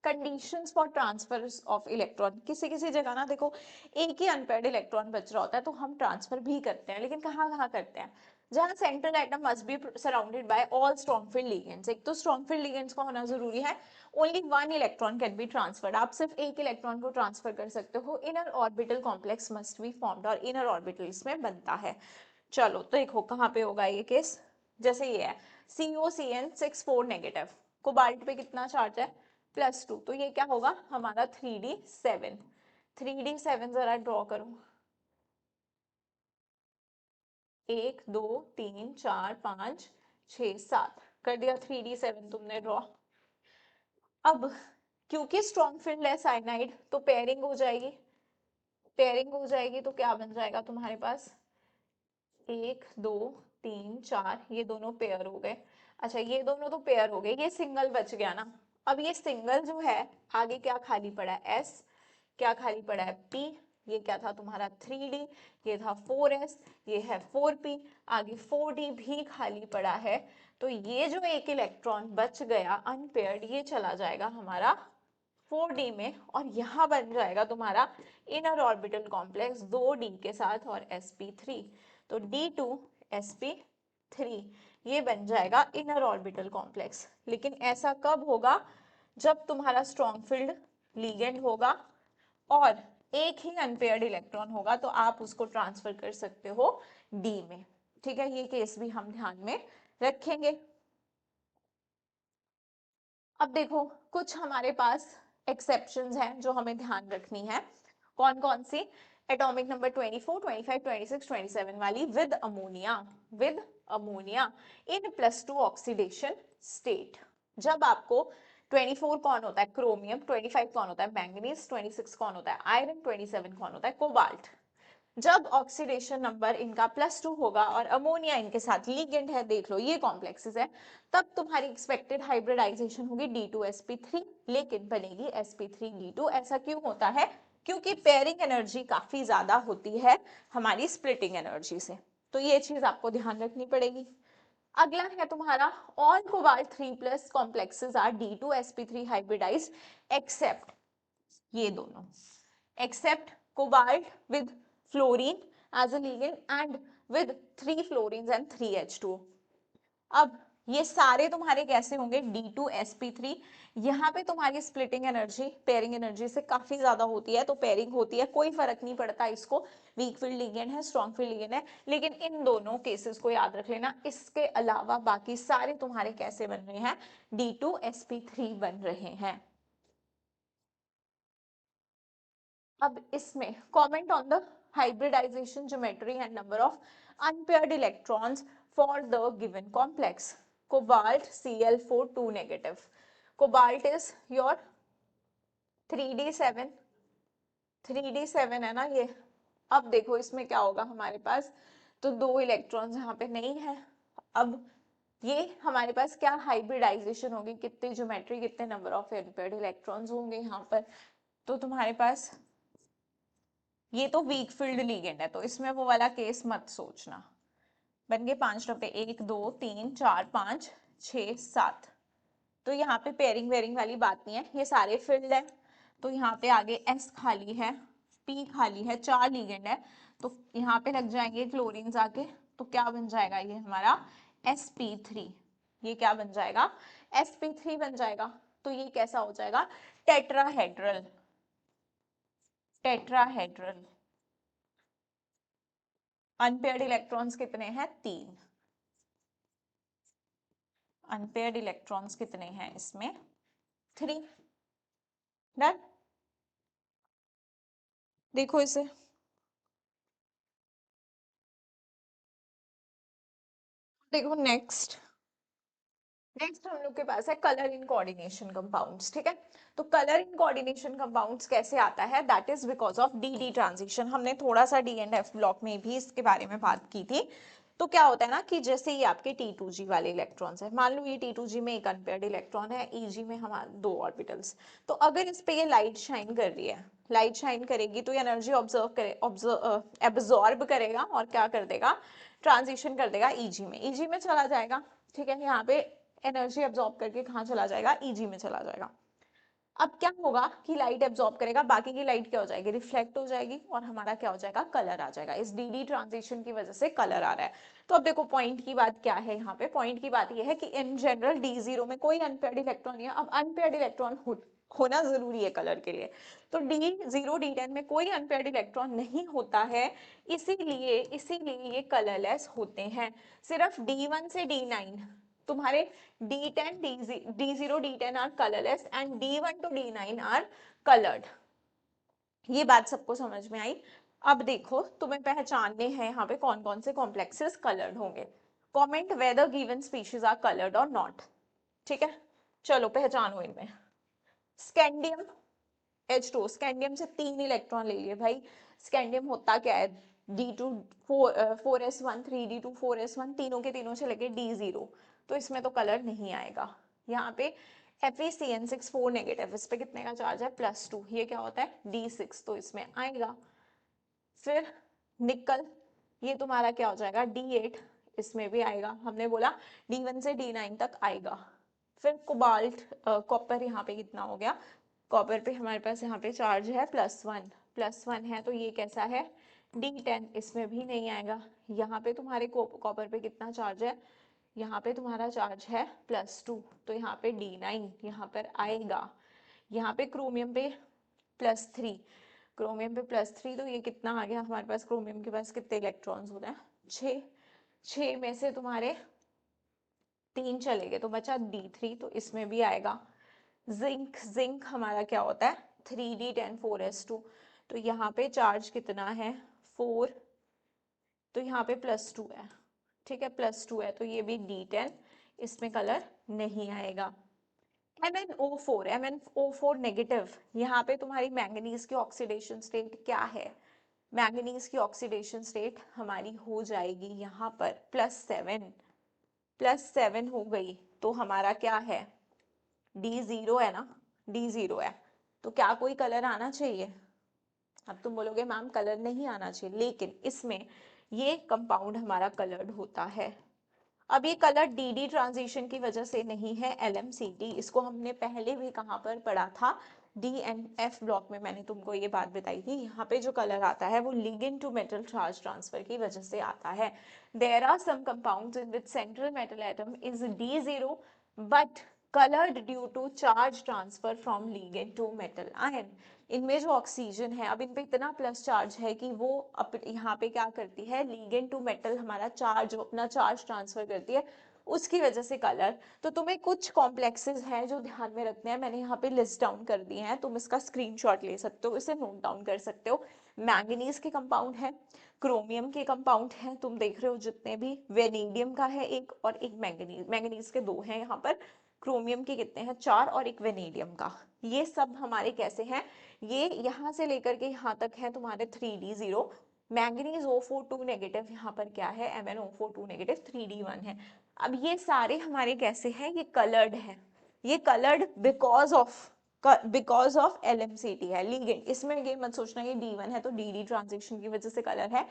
conditions for transfer of electron, किसी किसी जगह ना देखो एक ही अनपेयर्ड इलेक्ट्रॉन बच रहा होता है तो हम ट्रांसफर भी करते हैं, लेकिन कहाँ कहाँ करते हैं, जहाँ central atom must be surrounded by all strong field ligands. एक तो स्ट्रॉन्ग फील्ड लिगेंड्स का होना जरूरी है, only 1 electron can be transferred, आप सिर्फ एक इलेक्ट्रॉन को ट्रांसफर कर सकते हो, inner orbital complex must be formed, और इनर ऑर्बिटल इसमें बनता है। चलो तो देखो कहाँ पे होगा ये केस, जैसे ये है COCN64 नेगेटिव, कोबाल्ट पे कितना चार्ज है +2, तो ये क्या होगा हमारा 3D7, 3D7 जरा ड्रॉ करो, 1 2 3 4 5 6 7 कर दिया 3D7 तुमने ड्रॉ। अब क्योंकि स्ट्रॉन्ग फील्ड है साइनाइड तो पेयरिंग हो जाएगी, पेयरिंग हो जाएगी तो क्या बन जाएगा तुम्हारे पास 1 2 3 4, ये दोनों पेयर हो गए। अच्छा ये दोनों तो पेयर हो गए, ये सिंगल बच गया ना। अब ये सिंगल जो है आगे क्या खाली पड़ा है S, क्या खाली पड़ा है P, ये क्या था तुम्हारा 3D, ये था 4s, ये है 4p, आगे 4d भी खाली पड़ा है, तो ये जो एक इलेक्ट्रॉन बच गया अनपेयर्ड ये चला जाएगा हमारा 4D में, और यहाँ बन जाएगा तुम्हारा इनर ऑर्बिटल कॉम्प्लेक्स 2D के साथ और sp3, तो D2sp3 ये बन जाएगा इनर ऑर्बिटल कॉम्प्लेक्स। लेकिन ऐसा कब होगा, जब तुम्हारा स्ट्रॉन्ग फील्ड लीगेंड होगा और एक ही अनपेयर्ड इलेक्ट्रॉन होगा, तो आप उसको ट्रांसफर कर सकते हो D में, ठीक है, ये केस भी हम ध्यान में रखेंगे। अब देखो कुछ हमारे पास एक्सेप्शंस हैं जो हमें ध्यान रखनी है, कौन कौन सी, एटॉमिक नंबर 24 25 26 27 वाली, with ammonia, with ammonia in +2 oxidation state. जब आपको 24 कौन होता है क्रोमियम, 25 कौन होता है मैंगनीज, 26 कौन होता है आयरन, 27 कौन होता है कोबाल्ट, जब ऑक्सीडेशन नंबर इनका +2 होगा और अमोनिया इनके साथ लिगेंड है, देख लो ये कॉम्प्लेक्सेस है, तब तुम्हारी एक्सपेक्टेड हाइब्रिडाइजेशन होगी D2sp3, लेकिन बनेगी sp3D2। ऐसा क्यों होता है, क्योंकि पेयरिंग एनर्जी काफी ज्यादा होती है हमारी स्प्लिटिंग एनर्जी से, तो ये चीज आपको ध्यान रखनी पड़ेगी। अगला है तुम्हारा all cobalt 3+ complexes are D2sp3 hybridised except, ये दोनों, except cobalt with fluorine as a ligand and with 3 fluorines and 3H2O। अब ये सारे तुम्हारे कैसे होंगे D2sp3, यहाँ पे तुम्हारी स्प्लिटिंग एनर्जी पेयरिंग एनर्जी से काफी ज्यादा होती है, तो पेयरिंग होती है, कोई फर्क नहीं पड़ता इसको, वीक फील्ड लिगेंड है स्ट्रॉन्ग फील्ड लिगेंड है, लेकिन इन दोनों केसेस को याद रख लेना, इसके अलावा बाकी सारे तुम्हारे कैसे बन रहे हैं D2sp3 बन रहे हैं। अब इसमें comment on the hybridization geometry and number of unpaired electrons for the given complex. Cobalt Cl4 2 negative. Cobalt is your 3D7, 3D7 है ना ये। अब देखो इसमें क्या होगा हमारे पास, तो 2 इलेक्ट्रॉन्स यहाँ पे नहीं है, अब ये हमारे पास क्या हाइब्रिडाइजेशन होगी, कितने ज्योमेट्री कितने नंबर ऑफ अनपेयर्ड इलेक्ट्रॉन्स होंगे यहाँ पर, तो तुम्हारे पास ये तो वीक फील्ड लिगेंड है, तो इसमें वो वाला केस मत सोचना। बन गए 5 डब्बे, 1 2 3 4 5 6 7, तो यहाँ पे पेयरिंग वेयरिंग वाली बात नहीं है, ये सारे फील्ड है, तो यहाँ पे आगे S खाली है, P खाली है, 4 लिगेंड है, तो यहाँ पे लग जाएंगे क्लोरीन आके, तो क्या बन जाएगा ये हमारा sp3। ये क्या बन जाएगा sp3 बन जाएगा। तो ये कैसा हो जाएगा टेट्राहेड्रल। टेट्राहेड्रल अनपेयर्ड इलेक्ट्रॉन्स कितने हैं 3। अनपेयर्ड इलेक्ट्रॉन्स कितने हैं इसमें 3। डन। देखो इसे देखो नेक्स्ट। नेक्स्ट हम लोग के पास है कलर इन कोऑर्डिनेशन कंपाउंड्स। ठीक है तो कलर इन कोऑर्डिनेशन कंपाउंड्स कैसे आता है that is because of D D transition. हमने थोड़ा सा डी एंड एफ ब्लॉक में भी इसके बारे में बात की थी। तो क्या होता है ना कि जैसे ये आपके T2G वाले इलेक्ट्रॉन्स है, मान लो ये T2G में एक अनपेयर्ड इलेक्ट्रॉन है, EG में हमारे 2 ऑर्बिटल्स। तो अगर इस पे ये लाइट शाइन कर रही है, लाइट शाइन करेगी तो ये एनर्जी ऑब्जर्व करे एब्जॉर्ब करेगा और क्या कर देगा ट्रांजिशन कर देगा EG में। EG में चला जाएगा। ठीक है यहाँ पे एनर्जी एब्जॉर्ब करके कहाँ चला जाएगा EG में चला जाएगा। अब क्या होगा कि लाइट एब्जॉर्ब करेगा, बाकी की लाइट क्या हो जाएगी रिफ्लेक्ट हो जाएगी और हमारा क्या हो जाएगा कलर आ जाएगा। इस डी ट्रांजिशन की वजह से कलर आ रहा है। तो अब देखो पॉइंट की बात क्या है यहाँ पे, पॉइंट की बात ये है कि इन जनरल D0 में कोई अनपेयर्ड इलेक्ट्रॉन नहीं है। अब अनपेयर्ड इलेक्ट्रॉन होना जरूरी है कलर के लिए। तो D0 D10 में कोई अनपेयर्ड इलेक्ट्रॉन नहीं होता है, इसीलिए इसीलिए ये कलरलेस होते हैं। सिर्फ D1 से D9 तुम्हारे D10 D0 D10 are colourless and D1 to D9 are coloured. ये बात सबको समझ में आई। अब देखो तुम्हें पहचानने हैं यहाँ पे कौन कौन से कॉम्प्लेक्सेस कलर्ड होंगे। Comment whether given species are coloured और नॉट। ठीक है चलो पहचानो इनमें। स्कैंडियम H2 स्कैंडियम से 3 इलेक्ट्रॉन ले लिए भाई। स्कैंडियम होता क्या है D2 4s1 3d2 4s1 तीनों के तीनों चले गए D0। तो इसमें तो कलर नहीं आएगा। यहाँ पे FeCN6 4 नेगेटिव, इस पे कितने का चार्ज है +2, ये क्या होता है D6 तो इसमें आएगा। फिर निकल ये तुम्हारा क्या हो जाएगा D8, इसमें भी आएगा। हमने बोला D1 से D9 तक आएगा। फिर कोबाल्ट कॉपर यहाँ पे कितना हो गया, कॉपर पे हमारे पास यहाँ पे चार्ज है +1 है तो ये कैसा है D10, इसमें भी नहीं आएगा। यहाँ पे तुम्हारे कॉपर पे कितना चार्ज है, यहाँ पे तुम्हारा चार्ज है +2 तो यहाँ पे D9 यहाँ पर आएगा। यहाँ पे क्रोमियम पे +3, क्रोमियम पे +3 तो ये कितना आ गया हमारे पास, क्रोमियम के पास कितने इलेक्ट्रॉन्स होते हैं 6, 6 में से तुम्हारे 3 चले गए तो बचा D3 तो इसमें भी आएगा। जिंक जिंक हमारा क्या होता है 3d10 4s2 तो यहाँ पे चार्ज कितना है 4 तो यहाँ पे +2 है। ठीक है +2 है तो ये भी D10, इसमें कलर नहीं आएगा। MnO4 नेगेटिव, यहाँ पे तुम्हारी मैंगनीज की ऑक्सीडेशन स्टेट क्या है, मैंगनीज की ऑक्सीडेशन स्टेट हमारी हो जाएगी यहाँ पर +7 हो गई तो हमारा क्या है D0 है ना, D0 है तो क्या कोई कलर आना चाहिए। अब तुम बोलोगे मैम कलर नहीं आना चाहिए, लेकिन इसमें ये कंपाउंड हमारा कलर्ड होता है। अब ये कलर डी ट्रांजिशन की वजह से नहीं है LMCT, इसको हमने पहले भी कहाँ पर पढ़ा था D&F ब्लॉक में, मैंने तुमको ये बात बताई थी। यहाँ पे जो कलर आता है वो ligand to metal charge transfer की वजह से आता है। There are some compounds in which central metal atom is D0 but colored due to charge transfer from ligand to metal ion। इनमें जो ऑक्सीजन है अब इन पे इतना प्लस चार्ज है कि वो यहाँ पे क्या करती है ligand to metal हमारा चार्ज अपना चार्ज ट्रांसफर करती है, उसकी वजह से कलर। तो तुम्हें कुछ कॉम्प्लेक्सेस हैं जो ध्यान में रखने हैं, मैंने यहाँ पे लिस्ट डाउन कर दिए हैं, तुम इसका स्क्रीनशॉट ले सकते हो, इसे नोट डाउन कर सकते हो। मैंगनीज के कंपाउंड है, क्रोमियम के कंपाउंड हैं, तुम देख रहे हो जितने भी, वेनेडियम का है एक और एक मैंगनीज, मैंगनीज के 2 हैं यहाँ पर, क्रोमियम के कितने हैं 4 और एक वेनेडियम का। ये सब हमारे कैसे हैं, ये यहाँ से लेकर के यहाँ तक है तुम्हारे 3d0। मैंगनीज O42 नेगेटिव यहाँ पर क्या है MnO42 नेगेटिव 3d1 है। अब ये सारे हमारे कैसे हैं, ये कलर्ड है, ये कलर्ड बिकॉज ऑफ LMCT है लिगेंड। इसमें ये मत सोचना ये D1 है तो DD ट्रांजिशन की वजह से कलर है,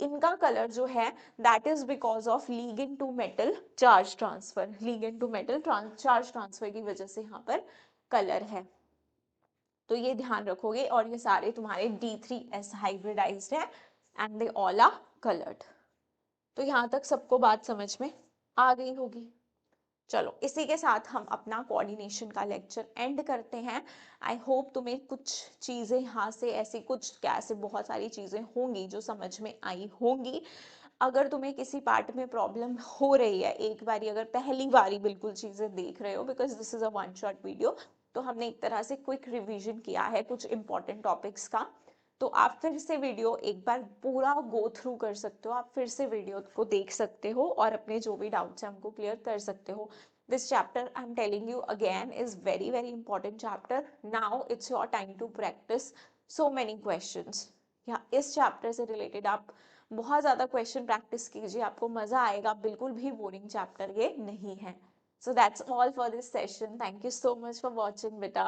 इनका कलर जो है that is because of ligand to metal charge transfer, ligand to metal charge transfer की वजह से यहाँ पर कलर है। तो ये ध्यान रखोगे और ये सारे तुम्हारे D3S हाइब्रिडाइज्ड है and they all are coloured. तो यहाँ तक सबको बात समझ में आ गई होगी। चलो इसी के साथ हम अपना कोऑर्डिनेशन का लेक्चर एंड करते हैं। आई होप तुम्हें कुछ चीज़ें यहाँ से ऐसी कुछ क्या ऐसे बहुत सारी चीज़ें होंगी जो समझ में आई होंगी। अगर तुम्हें किसी पार्ट में प्रॉब्लम हो रही है, एक बारी अगर पहली बारी बिल्कुल चीज़ें देख रहे हो, because this is a one shot video, तो हमने एक तरह से क्विक रिवीजन किया है कुछ इंपॉर्टेंट टॉपिक्स का, तो आप फिर से वीडियो एक बार पूरा गो थ्रू कर सकते हो, आप फिर से वीडियो को देख सकते हो और अपने जो भी डाउट्स हैं उनको क्लियर कर सकते हो। This chapter I'm telling you again is very very important chapter. Now it's your time to practice so many questions. या इस चैप्टर से रिलेटेड आप बहुत ज़्यादा क्वेश्चन प्रैक्टिस कीजिए, आपको मज़ा आएगा, बिल्कुल भी बोरिंग चैप्टर ये नहीं है। So that's all for this session. Thank you so much for watching बेटा।